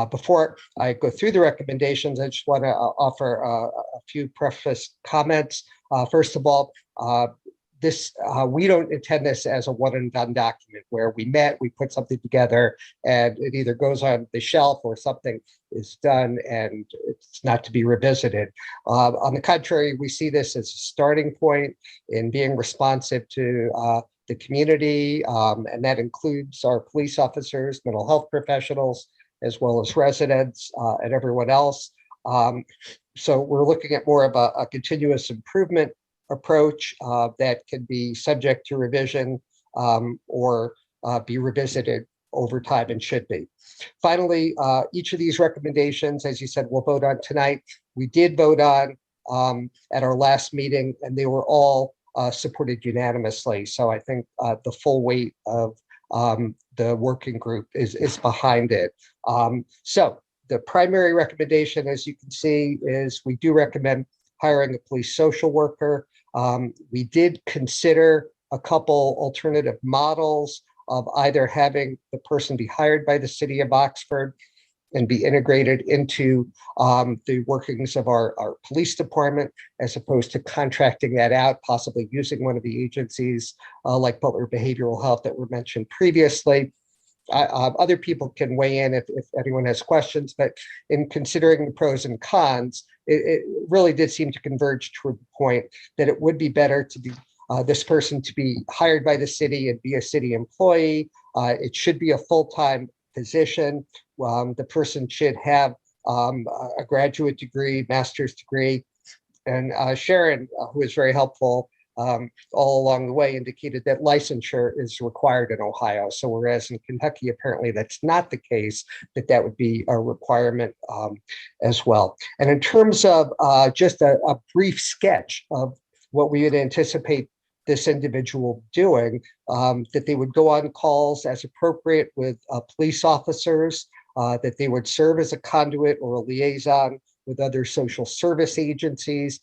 Before I go through the recommendations, I just want to offer a few preface comments. First of all, we don't intend this as a one and done document where we met, we put something together, and it either goes on the shelf or something is done and it's not to be revisited. On the contrary, we see this as a starting point in being responsive to the community, and that includes our police officers, mental health professionals, as well as residents and everyone else. So we're looking at more of a continuous improvement approach that can be subject to revision or be revisited over time, and should be. Finally, each of these recommendations, as you said, we'll vote on tonight. We did vote on at our last meeting, and they were all supported unanimously. So I think the full weight of the working group is behind it. So the primary recommendation, as you can see, is we do recommend hiring a police social worker. We did consider a couple alternative models of either having the person be hired by the city of Oxford and be integrated into the workings of our police department, as opposed to contracting that out, possibly using one of the agencies like Butler Behavioral Health that were mentioned previously. Other people can weigh in if anyone has questions, but in considering the pros and cons, it really did seem to converge toward the point that it would be better to be this person to be hired by the city and be a city employee. It should be a full-time position. The person should have a graduate degree, master's degree. And Sharon, who is very helpful all along the way, indicated that licensure is required in Ohio. So whereas in Kentucky, apparently that's not the case, that would be a requirement as well. And in terms of just a brief sketch of what we would anticipate this individual doing, that they would go on calls as appropriate with police officers, that they would serve as a conduit or a liaison with other social service agencies.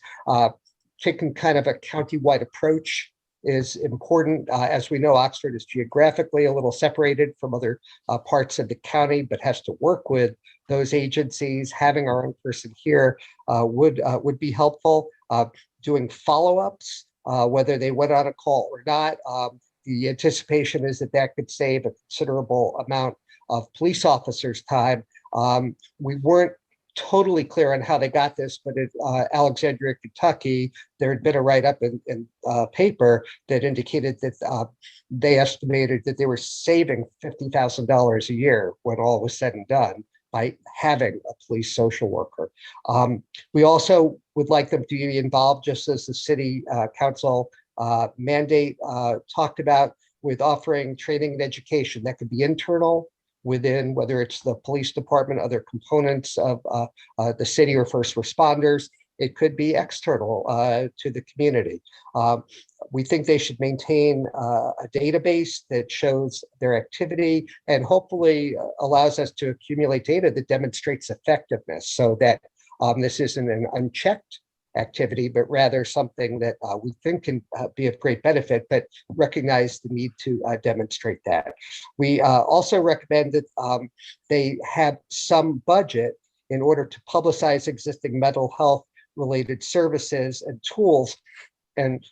Taking kind of a county-wide approach is important. As we know, Oxford is geographically a little separated from other parts of the county, but has to work with those agencies. Having our own person here would be helpful. Doing follow-ups, whether they went on a call or not. The anticipation is that could save a considerable amount of police officers' time. We weren't totally clear on how they got this, but at Alexandria, Kentucky, there had been a write-up in paper that indicated that they estimated that they were saving $50,000 a year when all was said and done by having a police social worker. We also would like them to be involved, just as the city council mandate talked about, with offering training and education that could be internal within, whether it's the police department, other components of the city or first responders. It could be external to the community. We think they should maintain a database that shows their activity and hopefully allows us to accumulate data that demonstrates effectiveness, so that this isn't an unchecked activity, but rather something that we think can be of great benefit, but recognize the need to demonstrate that. We also recommend that they have some budget in order to publicize existing mental health related services and tools. And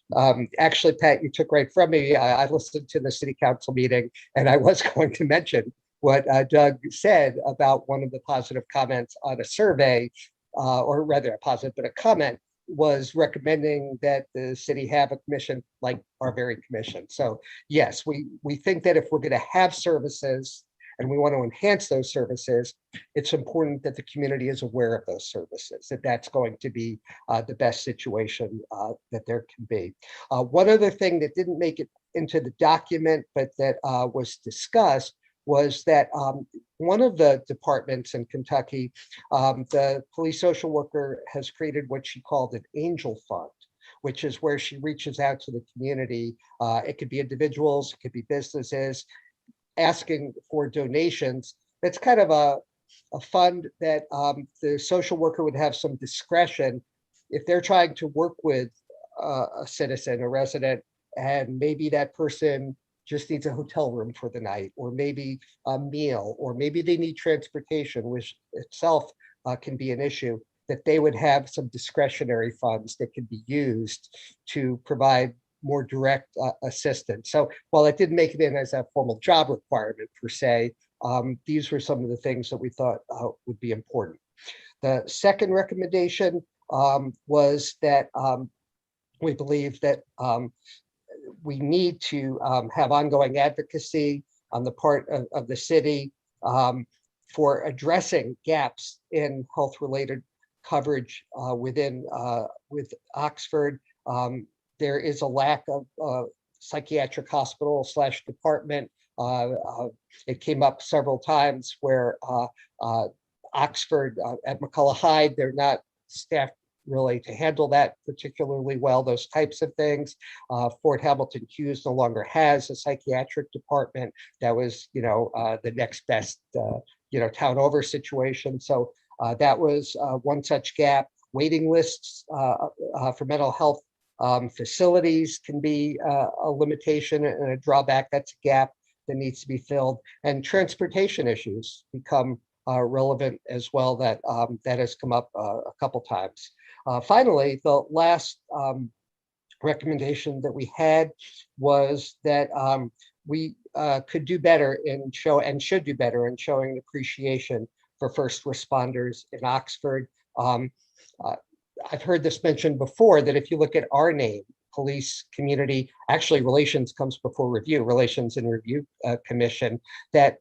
actually, Pat, you took right from me. I listened to the city council meeting, and I was going to mention what Doug said about one of the positive comments on a survey, or rather a positive, but a comment was recommending that the city have a commission like our very commission. So yes, we think that if we're going to have services and we want to enhance those services, it's important that the community is aware of those services, that that's going to be the best situation that there can be. One other thing that didn't make it into the document, but that was discussed, was that one of the departments in Kentucky, the police social worker has created what she called an angel fund, which is where she reaches out to the community. It could be individuals, it could be businesses, asking for donations. That's kind of a fund that the social worker would have some discretion if they're trying to work with a citizen, a resident, and maybe that person just needs a hotel room for the night, or maybe a meal, or maybe they need transportation, which itself can be an issue, that they would have some discretionary funds that could be used to provide more direct assistance. So while it didn't make it in as a formal job requirement per se, these were some of the things that we thought would be important. The second recommendation was that we believe that we need to have ongoing advocacy on the part of the city for addressing gaps in health-related coverage with Oxford. There is a lack of psychiatric hospital / department. It came up several times where Oxford at McCullough Hyde, they're not staffed really to handle that particularly well, those types of things. Fort Hamilton Hughes no longer has a psychiatric department. That was, the next best, town over situation. So that was one such gap. Waiting lists for mental health facilities can be a limitation and a drawback. That's a gap that needs to be filled. And transportation issues become relevant as well. That has come up a couple times. Finally, the last recommendation that we had was that we could do better should do better in showing appreciation for first responders in Oxford. I've heard this mentioned before that if you look at our name, police, community, actually relations comes before review, Relations and Review Commission, that,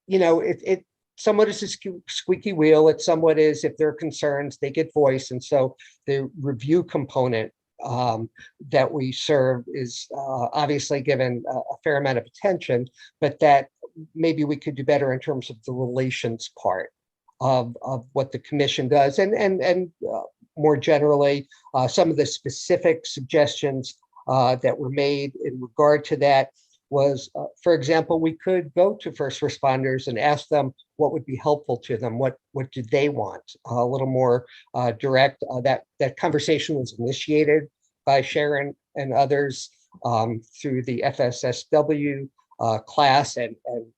it somewhat is a squeaky wheel. It somewhat is, if there are concerns, they get voice. And so the review component that we serve is obviously given a fair amount of attention, but that maybe we could do better in terms of the relations part of what the commission does. And more generally, some of the specific suggestions that were made in regard to that was, for example, we could go to first responders and ask them what would be helpful to them. What do they want? A little more direct. That conversation was initiated by Sharon and others through the FSSW class and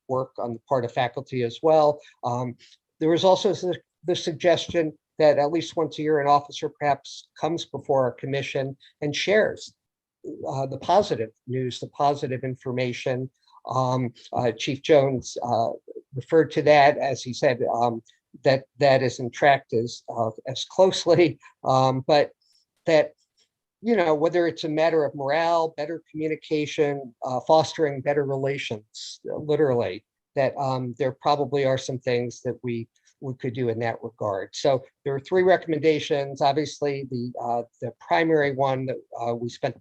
work on the part of faculty as well. There was also the suggestion that at least once a year, an officer perhaps comes before our commission and shares the positive news, the positive information. Chief Jones referred to that, as he said, that isn't tracked as closely, but that, whether it's a matter of morale, better communication, fostering better relations, literally, that there probably are some things that we could do in that regard. So there are 3 recommendations. Obviously, the primary one that we spent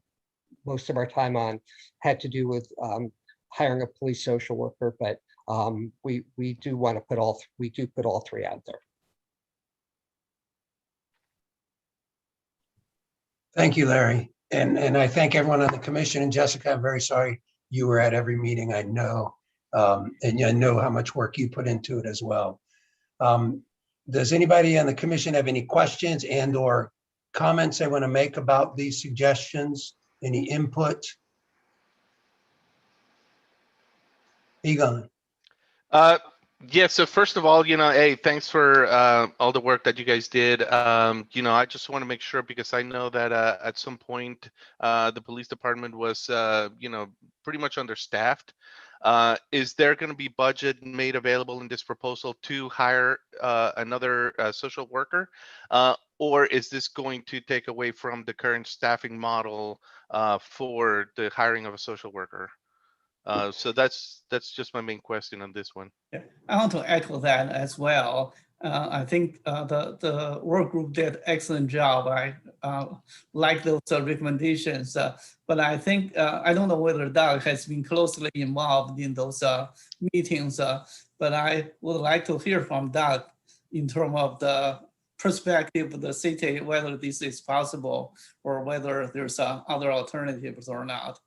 most of our time on had to do with hiring a police social worker, but we do want to put all 3 out there. Thank you, Larry. And I thank everyone on the commission. And Jessica, I'm very sorry you were at every meeting, I know. And I know how much work you put into it as well. Does anybody on the commission have any questions and or comments they want to make about these suggestions? Any input? Egon. Yeah, so first of all, hey, thanks for all the work that you guys did. I just want to make sure, because I know that at some point the police department was, pretty much understaffed. Is there going to be budget made available in this proposal to hire another social worker? Or is this going to take away from the current staffing model for the hiring of a social worker? So that's just my main question on this one. Yeah, I want to echo that as well. I think the work group did an excellent job. I like those recommendations, but I think, I don't know whether Doug has been closely involved in those meetings, but I would like to hear from Doug in terms of the perspective of the city, whether this is possible or whether there's other alternatives or not.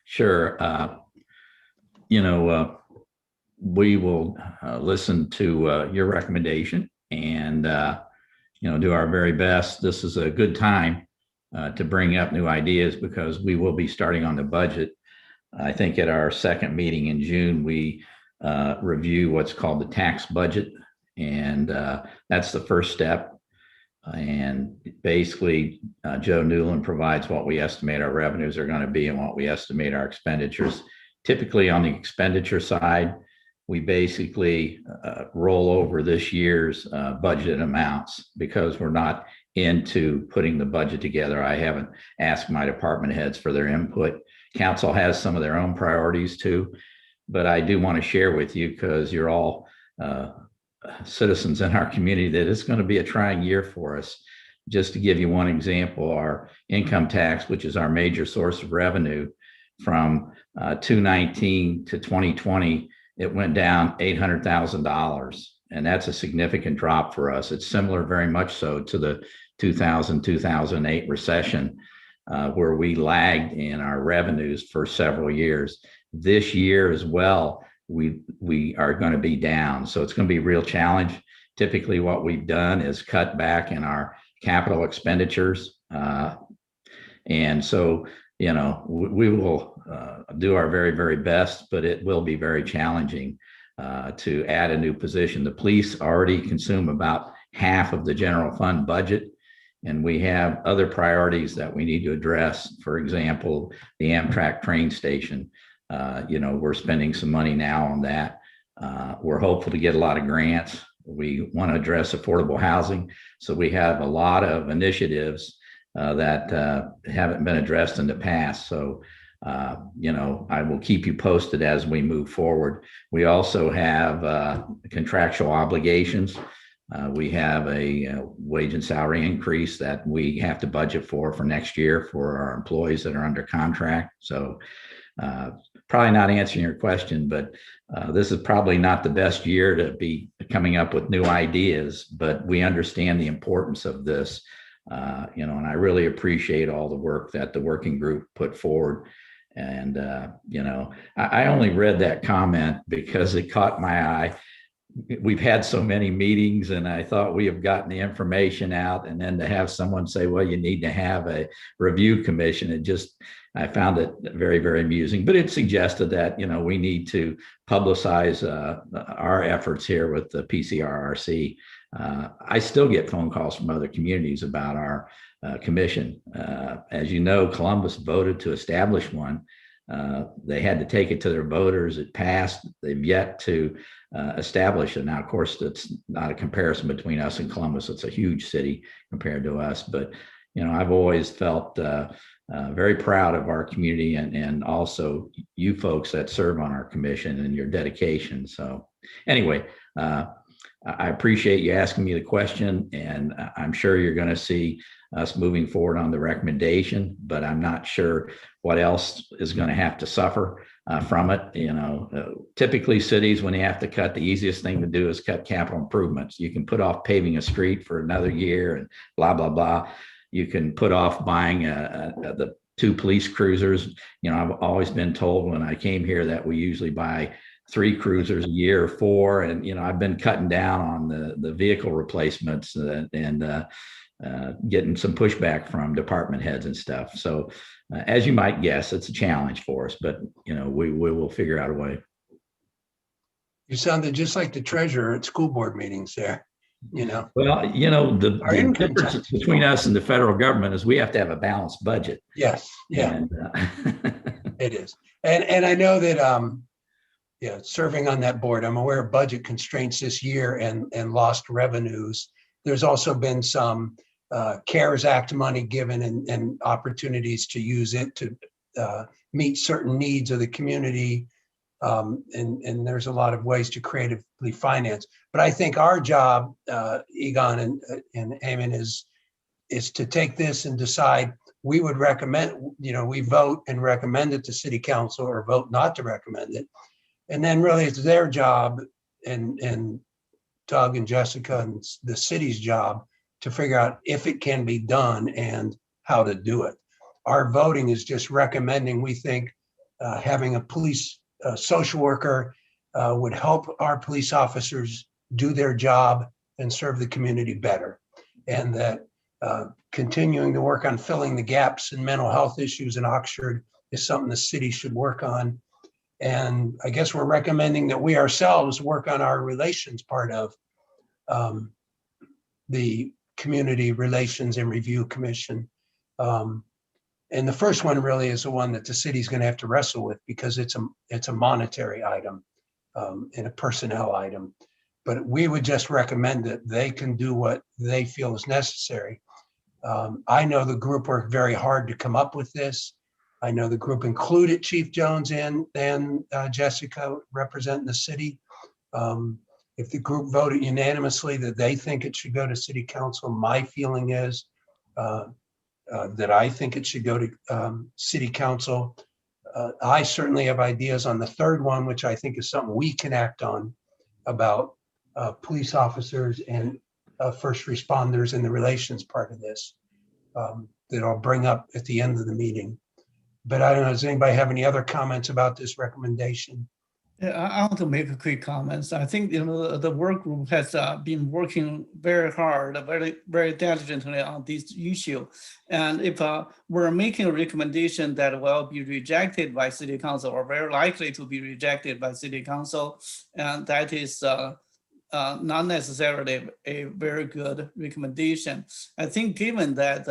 Sure. We will listen to your recommendation and, do our very best. This is a good time to bring up new ideas because we will be starting on the budget. I think at our second meeting in June, we review what's called the tax budget. And that's the first step. And basically, Joe Newland provides what we estimate our revenues are going to be and what we estimate our expenditures. Typically on the expenditure side, we basically roll over this year's budget amounts because we're not into putting the budget together. I haven't asked my department heads for their input. Council has some of their own priorities too, but I do want to share with you, because you're all citizens in our community, that it's going to be a trying year for us. Just to give you one example, our income tax, which is our major source of revenue, from 2019 to 2020, it went down $800,000. And that's a significant drop for us. It's similar, very much so, to the 2008 recession, where we lagged in our revenues for several years. This year as well, we are going to be down. So it's going to be a real challenge. Typically, what we've done is cut back in our capital expenditures. And so, you know, we will do our very, very best, but it will be very challenging to add a new position. The police already consume about half of the general fund budget, and we have other priorities that we need to address. For example, the Amtrak train station. You know, we're spending some money now on that. We're hopeful to get a lot of grants. We want to address affordable housing. So we have a lot of initiatives that haven't been addressed in the past. So, you know, I will keep you posted as we move forward. We also have contractual obligations. We have a wage and salary increase that we have to budget for next year for our employees that are under contract. So probably not answering your question, but this is probably not the best year to be coming up with new ideas, but we understand the importance of this, you know, and I really appreciate all the work that the working group put forward. And, you know, I only read that comment because it caught my eye. We've had so many meetings, and I thought we have gotten the information out, and then to have someone say, well, you need to have a review commission, I found it very, very amusing. But it suggested that, you know, we need to publicize our efforts here with the Pcrrc. I still get phone calls from other communities about our commission. As you know, Columbus voted to establish one. They had to take it to their voters. It passed. They've yet to establish it. Now, of course, it's not a comparison between us and Columbus. It's a huge city compared to us. But, you know, I've always felt very proud of our community and also you folks that serve on our commission and your dedication. So anyway, I appreciate you asking me the question, and I'm sure you're going to see us moving forward on the recommendation, but I'm not sure what else is going to have to suffer from it. You know, typically cities, when they have to cut, the easiest thing to do is cut capital improvements. You can put off paving a street for another year and blah, blah, blah. You can put off buying the 2 police cruisers. You know, I've always been told when I came here that we usually buy 3 cruisers a year or 4. And, you know, I've been cutting down on the vehicle replacements and getting some pushback from department heads and stuff. So as you might guess, it's a challenge for us, but, you know, we will figure out a way. You sounded just like the treasurer at school board meetings there, you know. Well, you know, the income difference tax. between us and the federal government is we have to have a balanced budget. Yes, yeah, And, it is. And I know that, yeah, serving on that board, I'm aware of budget constraints this year and lost revenues. There's also been some CARES Act money given and opportunities to use it to meet certain needs of the community. And there's a lot of ways to creatively finance. But I think our job, Egon and Eamon, is to take this and decide. We would recommend, you know, we vote and recommend it to city council or vote not to recommend it. And then really it's their job and Doug and Jessica and the city's job to figure out if it can be done and how to do it. Our voting is just recommending, we think having a police social worker would help our police officers do their job and serve the community better. And that continuing to work on filling the gaps in mental health issues in Oxford is something the city should work on. And I guess we're recommending that we ourselves work on our relations part of the Community Relations and Review Commission. And the first one really is the one that the city's going to have to wrestle with because it's a monetary item and a personnel item. But we would just recommend that they can do what they feel is necessary. I know the group worked very hard to come up with this. I know the group included Chief Jones and Jessica representing the city. If the group voted unanimously that they think it should go to city council, my feeling is that I think it should go to city council. I certainly have ideas on the third one, which I think is something we can act on, about police officers and first responders and the relations part of this that I'll bring up at the end of the meeting. But I don't know, does anybody have any other comments about this recommendation? Yeah, I want to make a quick comments. I think the work group has been working very hard, very diligently on this issue. And if we're making a recommendation that will be rejected by city council, or very likely to be rejected by city council, and that is not necessarily a very good recommendation. I think given that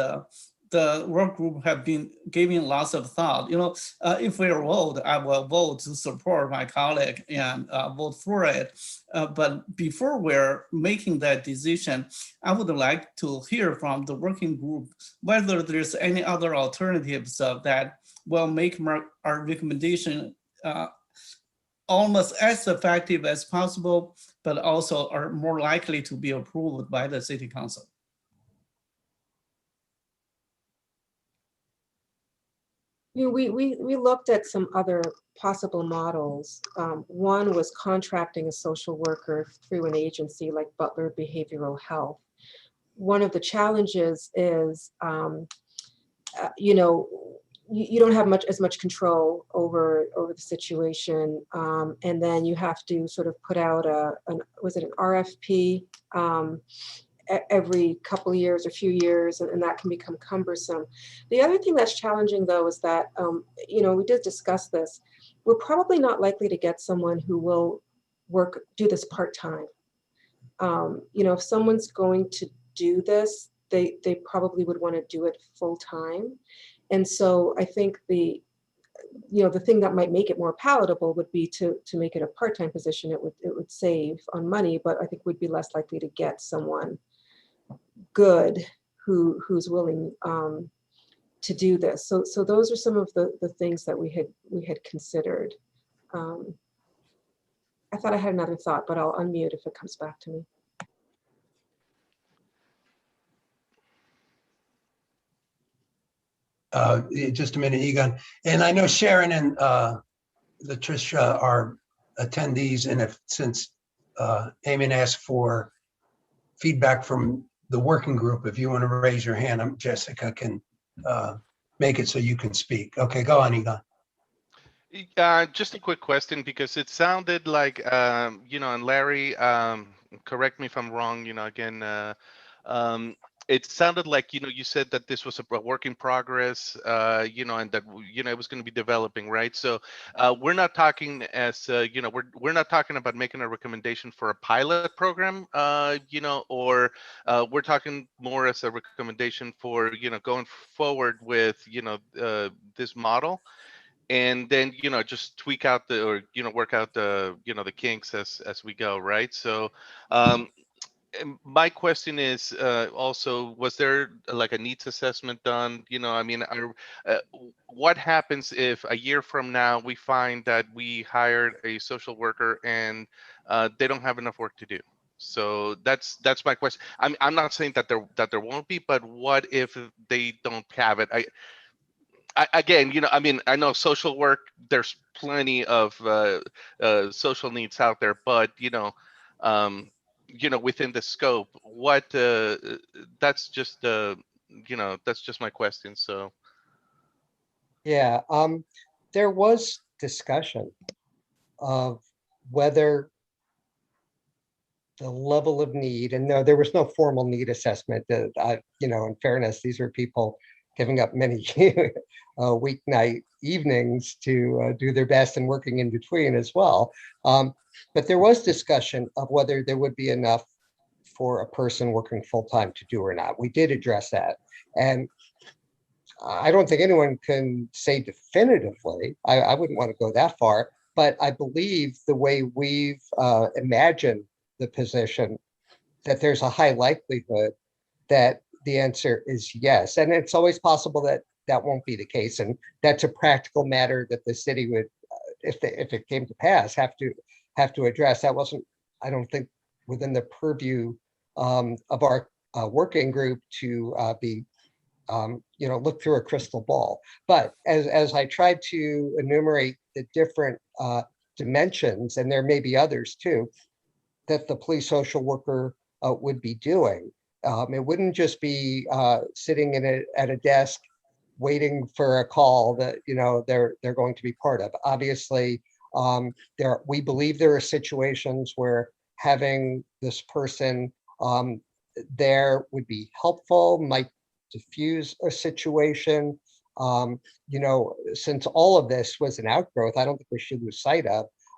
the work group have been giving lots of thought. If we vote, I will vote to support my colleague and vote for it. But before we're making that decision, I would like to hear from the working group whether there's any other alternatives that will make our recommendation almost as effective as possible, but also are more likely to be approved by the city council. We looked at some other possible models. One was contracting a social worker through an agency like Butler Behavioral Health. One of the challenges is, you don't have as much control over the situation, and then you have to sort of put out an RFP every couple of years or few years, and that can become cumbersome. The other thing that's challenging, though, is that, we did discuss this. We're probably not likely to get someone who will do this part-time. If someone's going to do this, they probably would want to do it full-time. And so I think the thing that might make it more palatable would be to make it a part-time position. It would save on money, but I think we'd be less likely to get someone good who's willing to do this. So those are some of the things that we had considered. I thought I had another thought, but I'll unmute if it comes back to me. Just a minute, Egon. And I know Sharon and Latricia are attendees, and since Eamon asked for feedback from the working group, if you want to raise your hand, Jessica can make it so you can speak. Okay, go on, Egon. Just a quick question, because it sounded like, and Larry, correct me if I'm wrong, again, it sounded like, you said that this was a work in progress, and that, it was going to be developing, right? So we're not talking as, we're not talking about making a recommendation for a pilot program, or we're talking more as a recommendation for, going forward with, this model. And then, just tweak out work out the, the kinks as we go, right? So, my question is also, was there like a needs assessment done? What happens if a year from now we find that we hired a social worker and they don't have enough work to do? So that's my question. I'm not saying that there won't be, but what if they don't have it? Again, I know social work, there's plenty of social needs out there, but within the scope, what that's just my question. So Yeah, there was discussion of whether the level of need, and no, there was no formal need assessment. In fairness, these are people giving up many weeknight evenings to do their best and working in between as well. But there was discussion of whether there would be enough for a person working full-time to do or not. We did address that. And I don't think anyone can say definitively, I wouldn't want to go that far, but I believe the way we've imagined the position, that there's a high likelihood that the answer is yes. And it's always possible that that won't be the case. And that's a practical matter that the city would, if it came to pass, have to address. That wasn't, I don't think, within the purview of our working group to be, look through a crystal ball. But as I tried to enumerate the different dimensions, and there may be others too, that the police social worker would be doing. It wouldn't just be sitting at a desk waiting for a call that they're going to be part of. Obviously, we believe there are situations where having this person there would be helpful, might diffuse a situation. Since all of this was an outgrowth, I don't think we should lose sight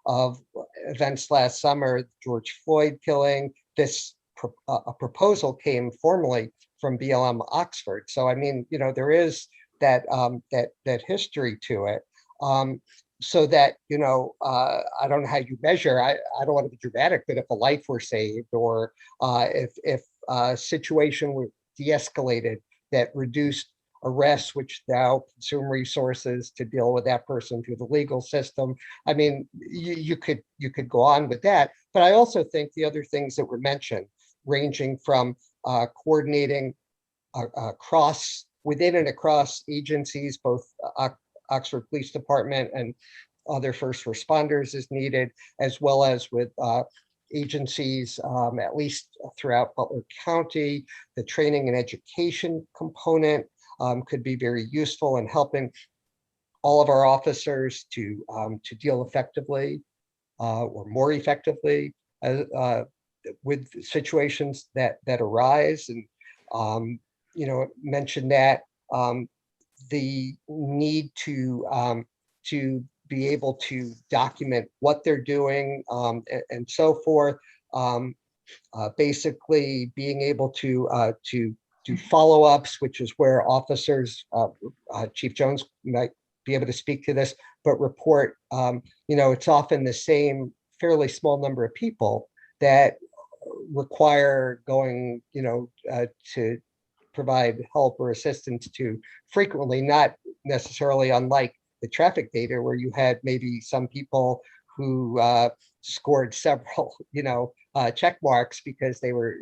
of events last summer, George Floyd killing. A proposal came formally from BLM Oxford. So I mean, there is that history to it. So that, I don't know how you measure, I don't want to be dramatic, but if a life were saved, or if a situation were de-escalated that reduced arrests, which now consume resources to deal with that person through the legal system. I mean, you could go on with that. But I also think the other things that were mentioned, ranging from coordinating within and across agencies, both Oxford Police Department and other first responders as needed, as well as with agencies, at least throughout Butler County. The training and education component could be very useful in helping all of our officers to deal effectively or more effectively with situations that arise. And mentioned that the need to be able to document what they're doing and so forth. Basically, being able to do follow-ups, which is where officers, Chief Jones might be able to speak to this, but report. It's often the same fairly small number of people that require going, to provide help or assistance to frequently, not necessarily unlike the traffic data where you had maybe some people who scored several, check marks because they were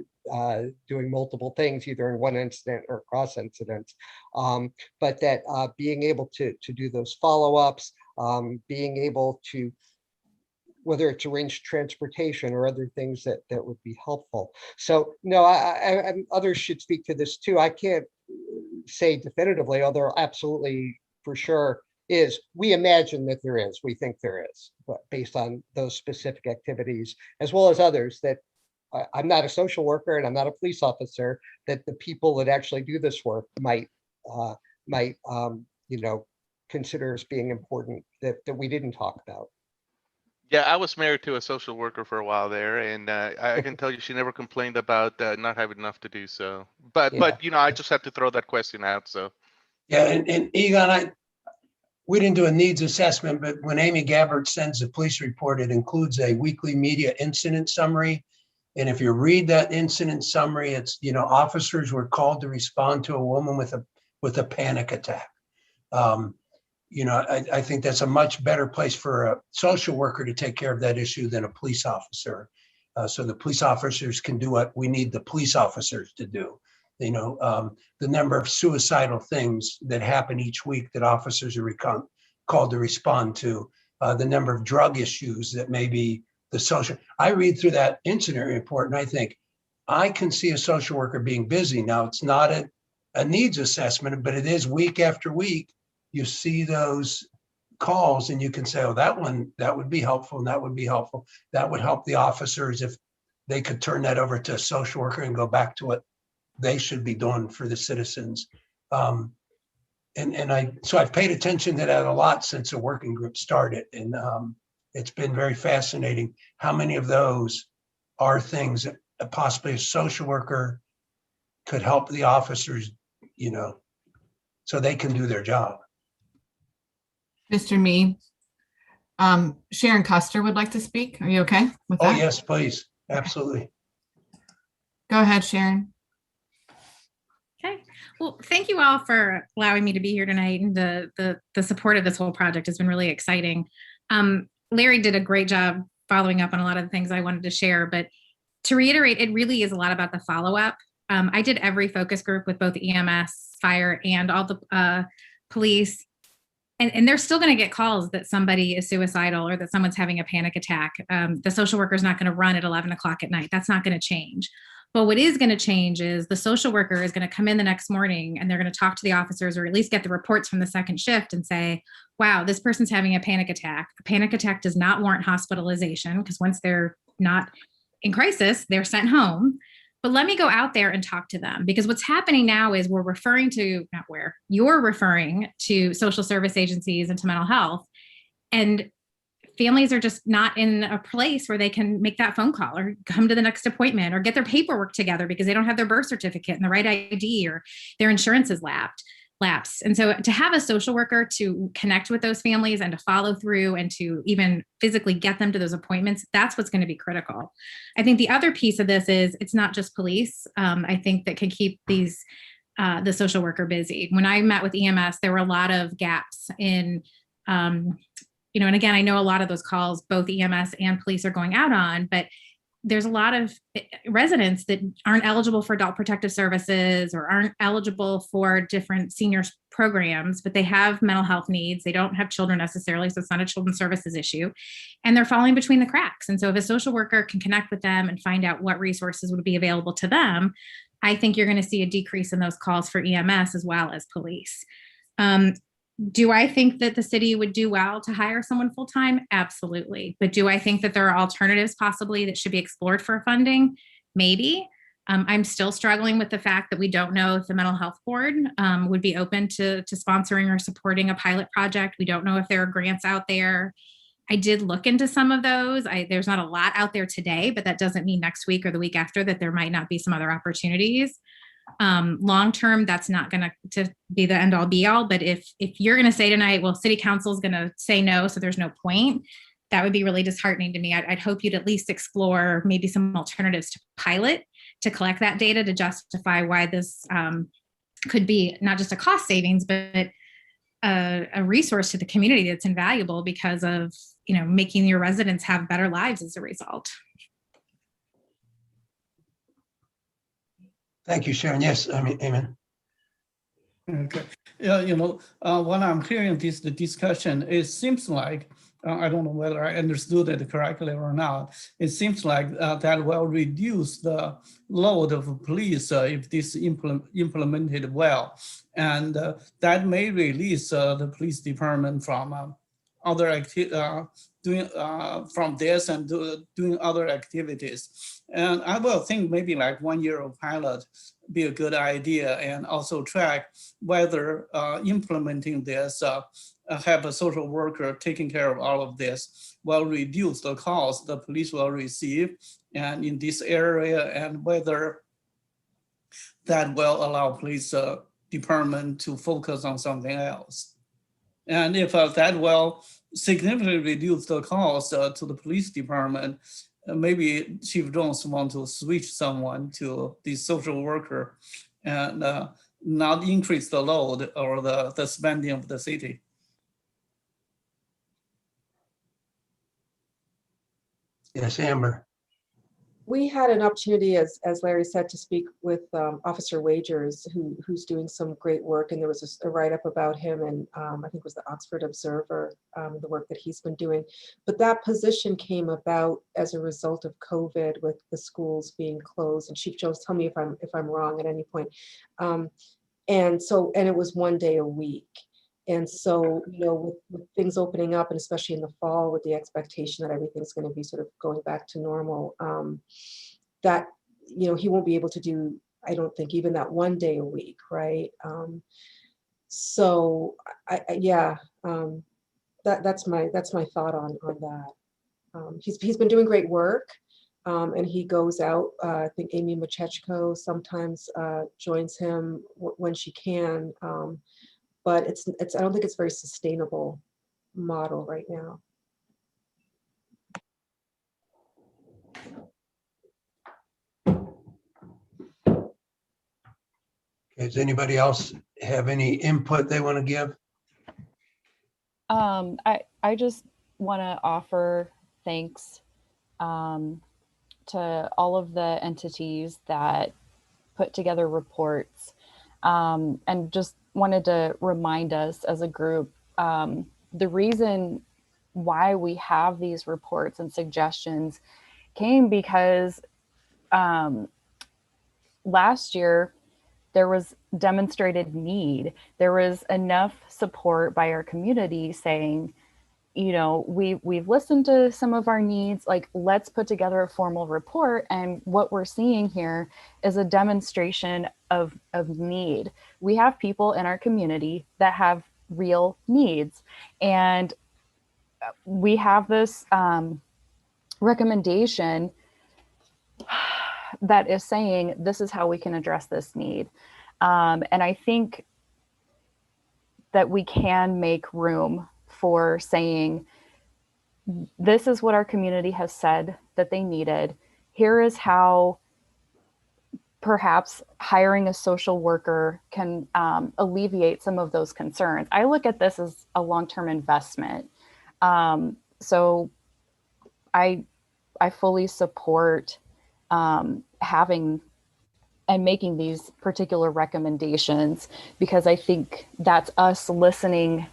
doing multiple things, either in one incident or cross incidents. But that being able to do those follow-ups, being able to, whether it's arrange transportation or other things that would be helpful. So no, others should speak to this too. I can't say definitively, although absolutely for sure is, we imagine that there is, we think there is, but based on those specific activities, as well as others that I'm not a social worker and I'm not a police officer, that the people that actually do this work might consider as being important that we didn't talk about. Yeah, I was married to a social worker for a while there, and I can tell you she never complained about not having enough to do. So, but I just had to throw that question out. So, yeah, and Egon, we didn't do a needs assessment, but when Amy Gabbard sends a police report, it includes a weekly media incident summary. And if you read that incident summary, it's, officers were called to respond to a woman with a panic attack. I think that's a much better place for a social worker to take care of that issue than a police officer. So the police officers can do what we need the police officers to do. The number of suicidal things that happen each week that officers are called to respond to, the number of drug issues that maybe the social. I read through that incident report and I think I can see a social worker being busy. Now, it's not a needs assessment, but it is week after week. You see those calls and you can say, oh, that would be helpful and that would be helpful. That would help the officers if they could turn that over to a social worker and go back to what they should be doing for the citizens. So I've paid attention to that a lot since the working group started. And it's been very fascinating how many of those are things that possibly a social worker could help the officers, so they can do their job. Mr. Mead, Sharon Custer would like to speak. Are you okay with that? Oh, yes, please. Absolutely. Go ahead, Sharon. Well, thank you all for allowing me to be here tonight, and the support of this whole project has been really exciting. Larry did a great job following up on a lot of the things I wanted to share, but to reiterate, it really is a lot about the follow-up. I did every focus group with both EMS, fire, and all the police. And they're still going to get calls that somebody is suicidal or that someone's having a panic attack. The social worker is not going to run at 11 o'clock at night. That's not going to change. But what is going to change is the social worker is going to come in the next morning and they're going to talk to the officers, or at least get the reports from the second shift and say, wow, this person's having a panic attack. A panic attack does not warrant hospitalization, because once they're not in crisis, they're sent home. But let me go out there and talk to them, because what's happening now is you're referring to social service agencies and to mental health, and families are just not in a place where they can make that phone call or come to the next appointment or get their paperwork together because they don't have their birth certificate and the right ID, or their insurance is lapsed. And so to have a social worker to connect with those families and to follow through and to even physically get them to those appointments, that's what's going to be critical. I think the other piece of this is it's not just police. I think that can keep the social worker busy. When I met with EMS, there were a lot of gaps in, and again, I know a lot of those calls, both EMS and police are going out on, but there's a lot of residents that aren't eligible for adult protective services or aren't eligible for different seniors programs, but they have mental health needs. They don't have children necessarily, so it's not a children's services issue, and they're falling between the cracks. And so if a social worker can connect with them and find out what resources would be available to them, I think you're going to see a decrease in those calls for EMS as well as police. Do I think that the city would do well to hire someone full-time? Absolutely. But do I think that there are alternatives possibly that should be explored for funding? Maybe. I'm still struggling with the fact that we don't know if the mental health board would be open to sponsoring or supporting a pilot project. We don't know if there are grants out there. I did look into some of those. There's not a lot out there today, but that doesn't mean next week or the week after that there might not be some other opportunities. Long term, that's not going to be the end all be all. But if you're going to say tonight, well, city council is going to say no, so there's no point, that would be really disheartening to me. I'd hope you'd at least explore maybe some alternatives to pilot, to collect that data to justify why this could be not just a cost savings, but a resource to the community that's invaluable because of, making your residents have better lives as a result. Thank you, Sharon. Yes, Amen. Okay. Yeah, when I'm hearing the discussion, it seems like, I don't know whether I understood it correctly or not, it seems like that will reduce the load of police if this implemented well. And that may release the police department from other from this and doing other activities. And I will think maybe like 1 year of pilot be a good idea, and also track whether implementing this, have a social worker taking care of all of this will reduce the cost the police will receive and in this area, and whether that will allow police department to focus on something else. And if that will significantly reduce the cost to the police department, maybe Chief Jones want to switch someone to the social worker and not increase the load or the spending of the city. Yes, Amber. We had an opportunity, as Larry said, to speak with Officer Wagers, who's doing some great work, and there was a write-up about him, and I think it was the Oxford Observer, the work that he's been doing. But that position came about as a result of COVID, with the schools being closed. And Chief Jones, tell me if I'm wrong at any point. And it was 1 day a week. And so, with things opening up, and especially in the fall, with the expectation that everything's going to be sort of going back to normal, that, he won't be able to do, I don't think, even that 1 day a week, right? So, that's my thought on that. He's been doing great work, and he goes out. I think Amy Machechko sometimes joins him when she can. But I don't think it's a very sustainable model right now. Does anybody else have any input they want to give? I just want to offer thanks to all of the entities that put together reports, and just wanted to remind us as a group, the reason why we have these reports and suggestions came because last year there was demonstrated need. There was enough support by our community saying, you know, we've listened to some of our needs, like let's put together a formal report. And what we're seeing here is a demonstration of need. We have people in our community that have real needs. And we have this recommendation that is saying this is how we can address this need. And I think that we can make room for saying, this is what our community has said that they needed. Here is how perhaps hiring a social worker can alleviate some of those concerns. I look at this as a long-term investment. So I fully support having and making these particular recommendations, because I think that's us listening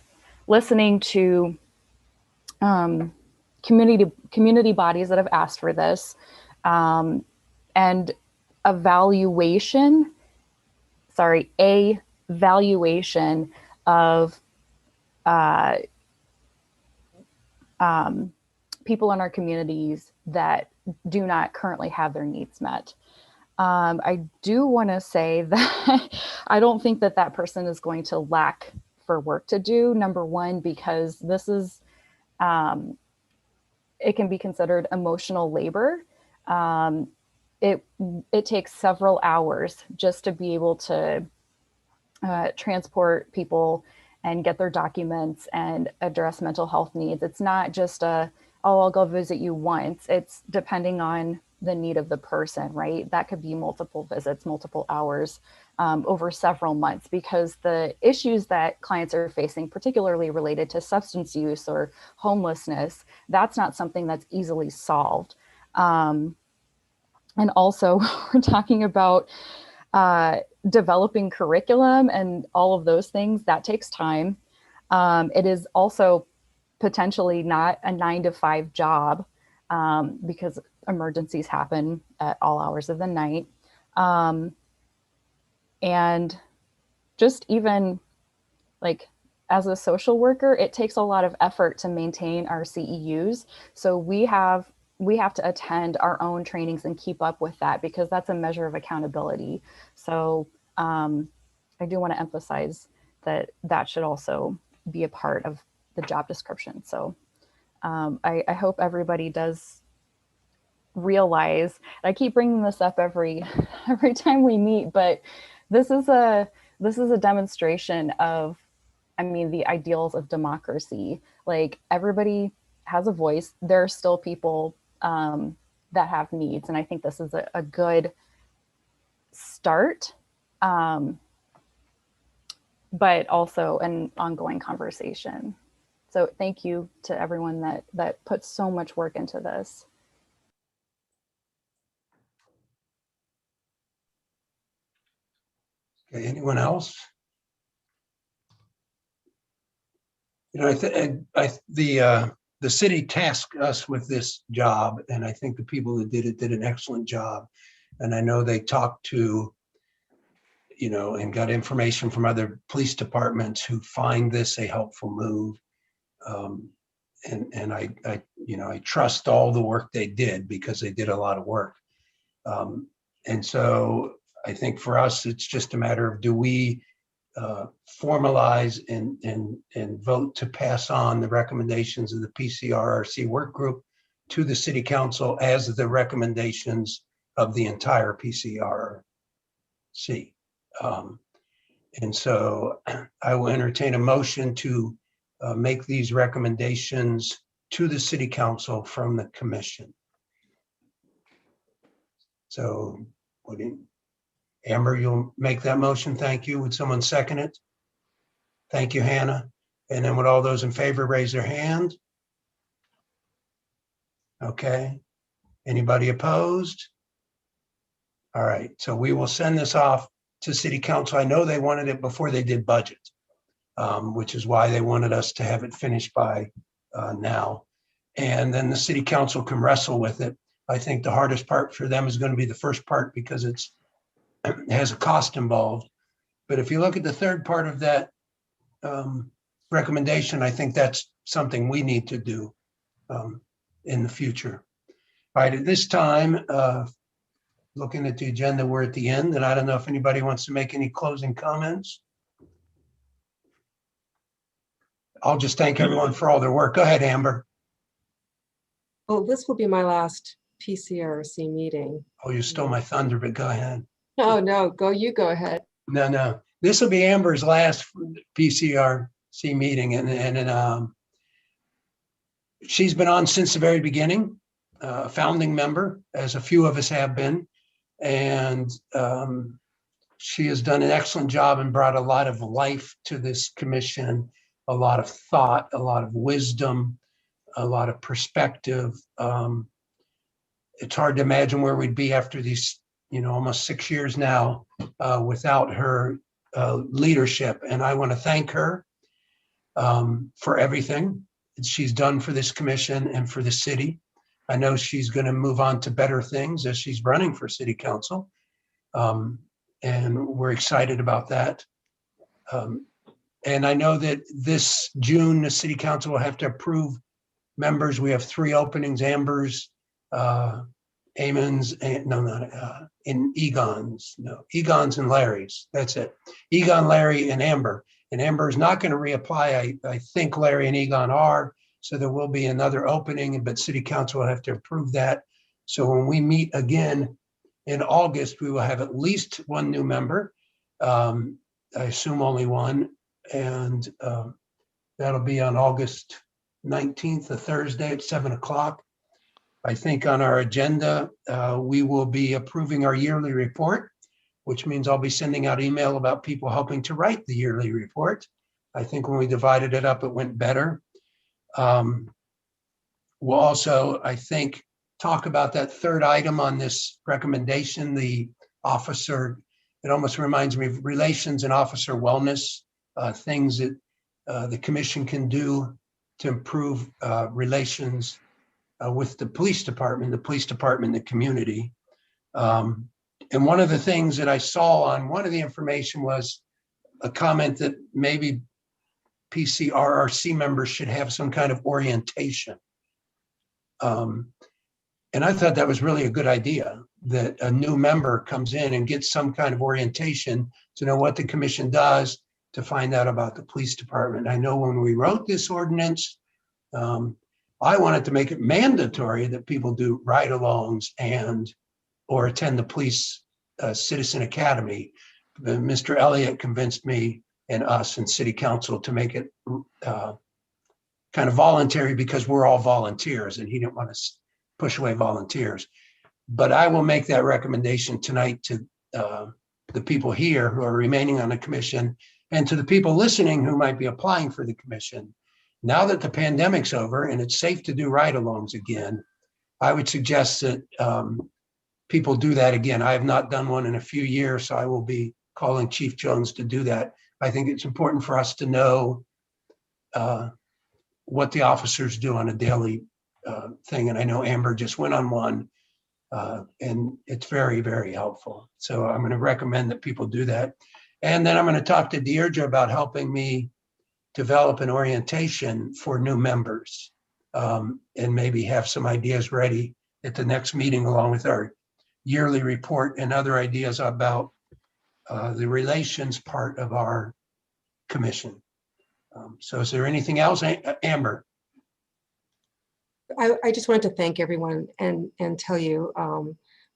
to community bodies that have asked for this, and evaluation of people in our communities that do not currently have their needs met. I do want to say that I don't think that that person is going to lack for work to do. Number one, because this is, it can be considered emotional labor. It takes several hours just to be able to transport people and get their documents and address mental health needs. It's not just I'll go visit you once. It's depending on the need of the person, right? That could be multiple visits, multiple hours, over several months, because the issues that clients are facing, particularly related to substance use or homelessness, that's not something that's easily solved. And also we're talking about developing curriculum and all of those things. That takes time. It is also potentially not a 9-to-5 job, because emergencies happen at all hours of the night. And just even like as a social worker, it takes a lot of effort to maintain our CEUs. So we have to attend our own trainings and keep up with that, because that's a measure of accountability. So I do want to emphasize that that should also be a part of the job description. So I hope everybody does realize, I keep bringing this up every time we meet, but this is a demonstration of, I mean, the ideals of democracy. Like, everybody has a voice. There are still people that have needs, and I think this is a good start, but also an ongoing conversation. So thank you to everyone that puts so much work into this. Okay, anyone else? You know, the city tasked us with this job, and I think the people that did it did an excellent job. And I know they talked to, you know, and got information from other police departments who find this a helpful move. And I you know, I trust all the work they did, because they did a lot of work. And so I think for us, it's just a matter of, do we formalize and vote to pass on the recommendations of the Pcrc work group to the city council as the recommendations of the entire Pcrc. And so I will entertain a motion to make these recommendations to the city council from the commission. So Amber, you'll make that motion. Thank you. Would someone second it? Thank you, Hannah. And then would all those in favor raise their hand? Okay. Anybody opposed? All right, so we will send this off to City Council. I know they wanted it before they did budget, which is why they wanted us to have it finished by now. And then the City Council can wrestle with it. I think the hardest part for them is going to be the first part because it has a cost involved. But if you look at the third part of that recommendation, I think that's something we need to do in the future. All right, at this time, looking at the agenda, we're at the end, and I don't know if anybody wants to make any closing comments. I'll just thank everyone for all their work. Go ahead, Amber. Well, this will be my last Pcrc meeting. Oh, you stole my thunder, but go ahead. Oh, no, you go ahead. No. This will be Amber's last Pcrc meeting, and she's been on since the very beginning, founding member, as a few of us have been. And she has done an excellent job and brought a lot of life to this commission, a lot of thought, a lot of wisdom, a lot of perspective. It's hard to imagine where we'd be after these, almost 6 years now without her leadership. And I want to thank her for everything that she's done for this commission and for the city. I know she's going to move on to better things as she's running for City Council. And we're excited about that. And I know that this June, the City Council will have to approve members. We have 3 openings: Amber's, Amon's, and Egon's and Larry's. That's it. Egon, Larry, and Amber. And Amber is not going to reapply. I think Larry and Egon are. So there will be another opening, but City Council will have to approve that. So when we meet again in August, we will have at least 1 new member. I assume only 1. And that'll be on August 19th, a Thursday at 7 o'clock. I think on our agenda, we will be approving our yearly report, which means I'll be sending out email about people helping to write the yearly report. I think when we divided it up, it went better. We'll also, I think, talk about that third item on this recommendation, the officer. It almost reminds me of relations and officer wellness, things that the commission can do to improve relations with the police department, the community. And one of the things that I saw on one of the information was a comment that maybe Pcrc members should have some kind of orientation. And I thought that was really a good idea, that a new member comes in and gets some kind of orientation to know what the commission does, to find out about the police department. I know when we wrote this ordinance, I wanted to make it mandatory that people do ride-alongs or attend the police citizen academy. Mr. Elliott convinced me and us and City Council to make it kind of voluntary because we're all volunteers and he didn't want to push away volunteers. But I will make that recommendation tonight to the people here who are remaining on the commission and to the people listening who might be applying for the commission. Now that the pandemic's over and it's safe to do ride-alongs again, I would suggest that people do that again. I have not done one in a few years, so I will be calling Chief Jones to do that. I think it's important for us to know what the officers do on a daily thing. And I know Amber just went on one and it's very, very helpful. So I'm going to recommend that people do that. And then I'm going to talk to Deirdre about helping me develop an orientation for new members and maybe have some ideas ready at the next meeting along with our yearly report and other ideas about the relations part of our commission. So is there anything else, Amber? I just wanted to thank everyone and tell you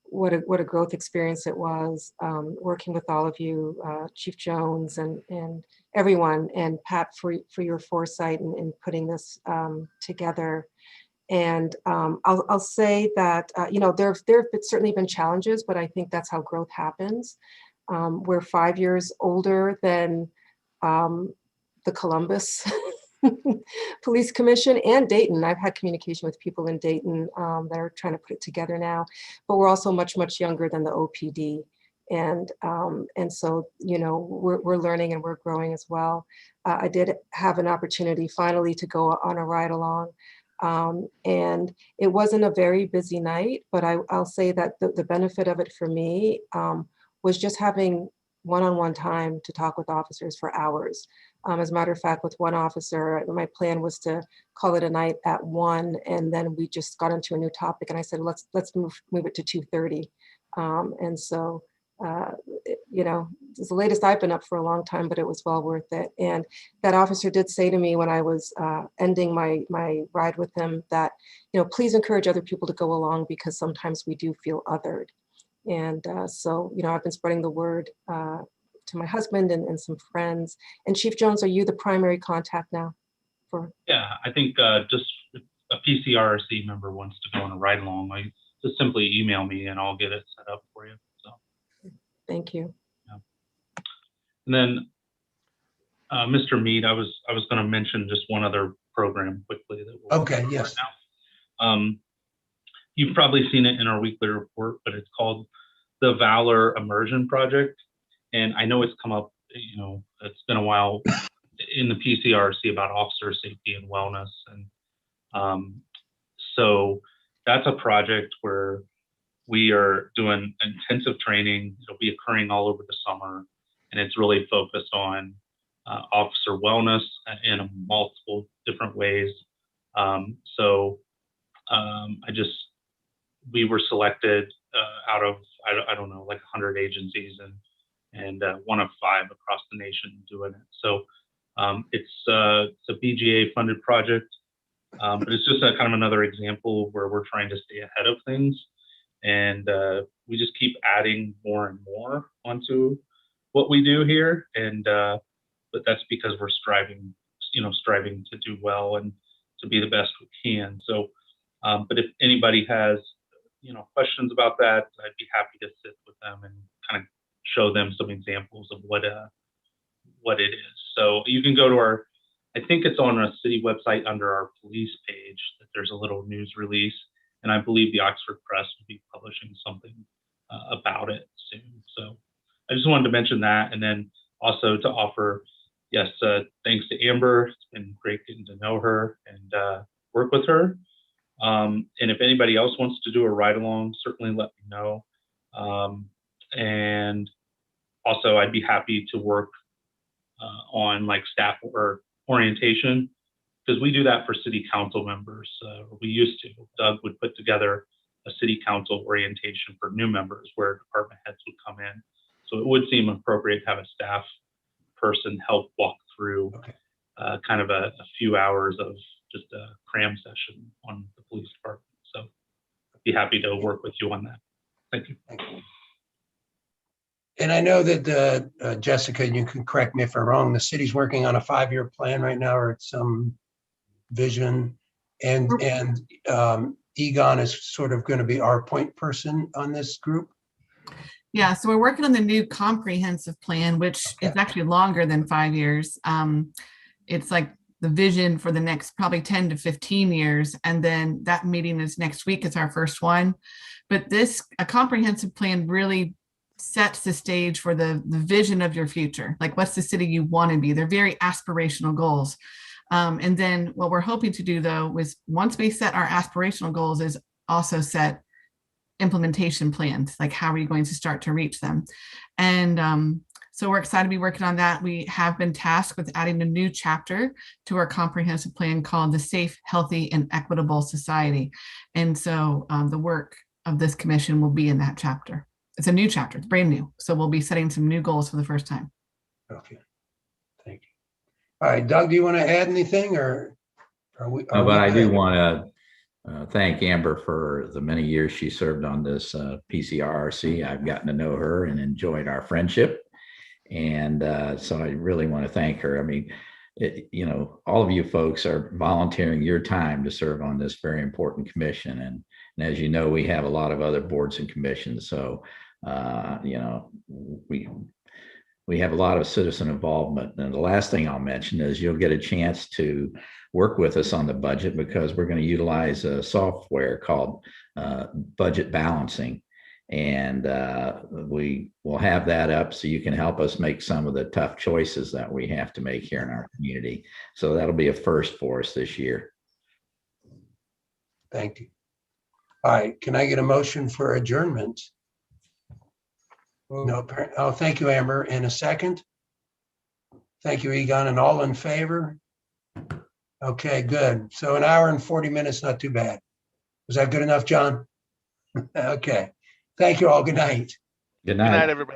what a growth experience it was working with all of you, Chief Jones and everyone, and Pat for your foresight in putting this together. And I'll say that there have certainly been challenges, but I think that's how growth happens. We're 5 years older than the Columbus Police Commission and Dayton. I've had communication with people in Dayton that are trying to put it together now, but we're also much, much younger than the OPD. And so, you know, we're learning and we're growing as well. I did have an opportunity finally to go on a ride along. And it wasn't a very busy night, but I'll say that the benefit of it for me was just having one-on-one time to talk with officers for hours. As a matter of fact, with one officer, my plan was to call it a night at 1, and then we just got into a new topic, and I said, let's move it to 2:30. And so, you know, it's the latest I've been up for a long time, but it was well worth it. And that officer did say to me when I was ending my ride with him that, you know, please encourage other people to go along because sometimes we do feel othered. And so, you know, I've been spreading the word to my husband and some friends. And Chief Jones, are you the primary contact now? Yeah, I think just if a Pcrc member wants to go on a ride along, like just simply email me and I'll get it set up for you. So thank you. Yeah. And then Mr. Mead, I was going to mention just one other program quickly that we'll okay, yes. Right now. You've probably seen it in our weekly report, but it's called the Valor Immersion project. And I know it's come up, you know, it's been a while in the Pcrc about officer safety and wellness. And so that's a project where we are doing intensive training. It'll be occurring all over the summer. And it's really focused on officer wellness in multiple different ways. We were selected out of, I don't know, like 100 agencies and one of 5 across the nation doing it. So it's a BGA funded project, but it's just a kind of another example where we're trying to stay ahead of things. And we just keep adding more and more onto what we do here. And, but that's because we're striving to do well and to be the best we can. So, but if anybody has, you know, questions about that, I'd be happy to sit with them and kind of show them some examples of what it is. So you can go to our, I think it's on a city website under our police page that there's a little news release, and I believe the Oxford Press will be publishing something about it soon. So I just wanted to mention that, and then also to offer, yes, thanks to Amber. It's been great getting to know her and work with her. And if anybody else wants to do a ride along, certainly let me know. And also I'd be happy to work on like staff or orientation, because we do that for city council members. We used to. Doug would put together a city council orientation for new members where department heads would come in. So it would seem appropriate to have a staff person help walk through kind of a few hours of just a cram session on the police department. So I'd be happy to work with you on that. Thank you. Thank you. And I know that Jessica, you can correct me if I'm wrong, the city's working on a 5-year plan right now, or it's some vision, and Egon is sort of going to be our point person on this group. Yeah, so we're working on the new comprehensive plan, which is actually longer than 5 years. It's like the vision for the next probably 10 to 15 years. And then that meeting is next week. It's our first one. But a comprehensive plan really sets the stage for the vision of your future. Like, what's the city you want to be? They're very aspirational goals. And then what we're hoping to do, though, is once we set our aspirational goals, is also set implementation plans, like how are you going to start to reach them. And so we're excited to be working on that. We have been tasked with adding a new chapter to our comprehensive plan called the Safe, Healthy, and Equitable Society. And so the work of this commission will be in that chapter. It's a new chapter, it's brand new. So we'll be setting some new goals for the first time. Okay, thank you. All right, Doug, do you want to add anything, or are we? But I do want to thank Amber for the many years she served on this Pcrc. I've gotten to know her and enjoyed our friendship. And so I really want to thank her. I mean, you know, all of you folks are volunteering your time to serve on this very important commission. And as you know, we have a lot of other boards and commissions. So We have a lot of citizen involvement. And the last thing I'll mention is you'll get a chance to work with us on the budget because we're going to utilize a software called budget balancing. And we will have that up so you can help us make some of the tough choices that we have to make here in our community. So that'll be a first for us this year. Thank you. All right, can I get a motion for adjournment? No, oh, thank you, Amber. And a second? Thank you, Egon. And all in favor? Okay, good. So an hour and 40 minutes, not too bad. Was that good enough, John? Okay. Thank you all. Good night. Good Good night, night. everybody.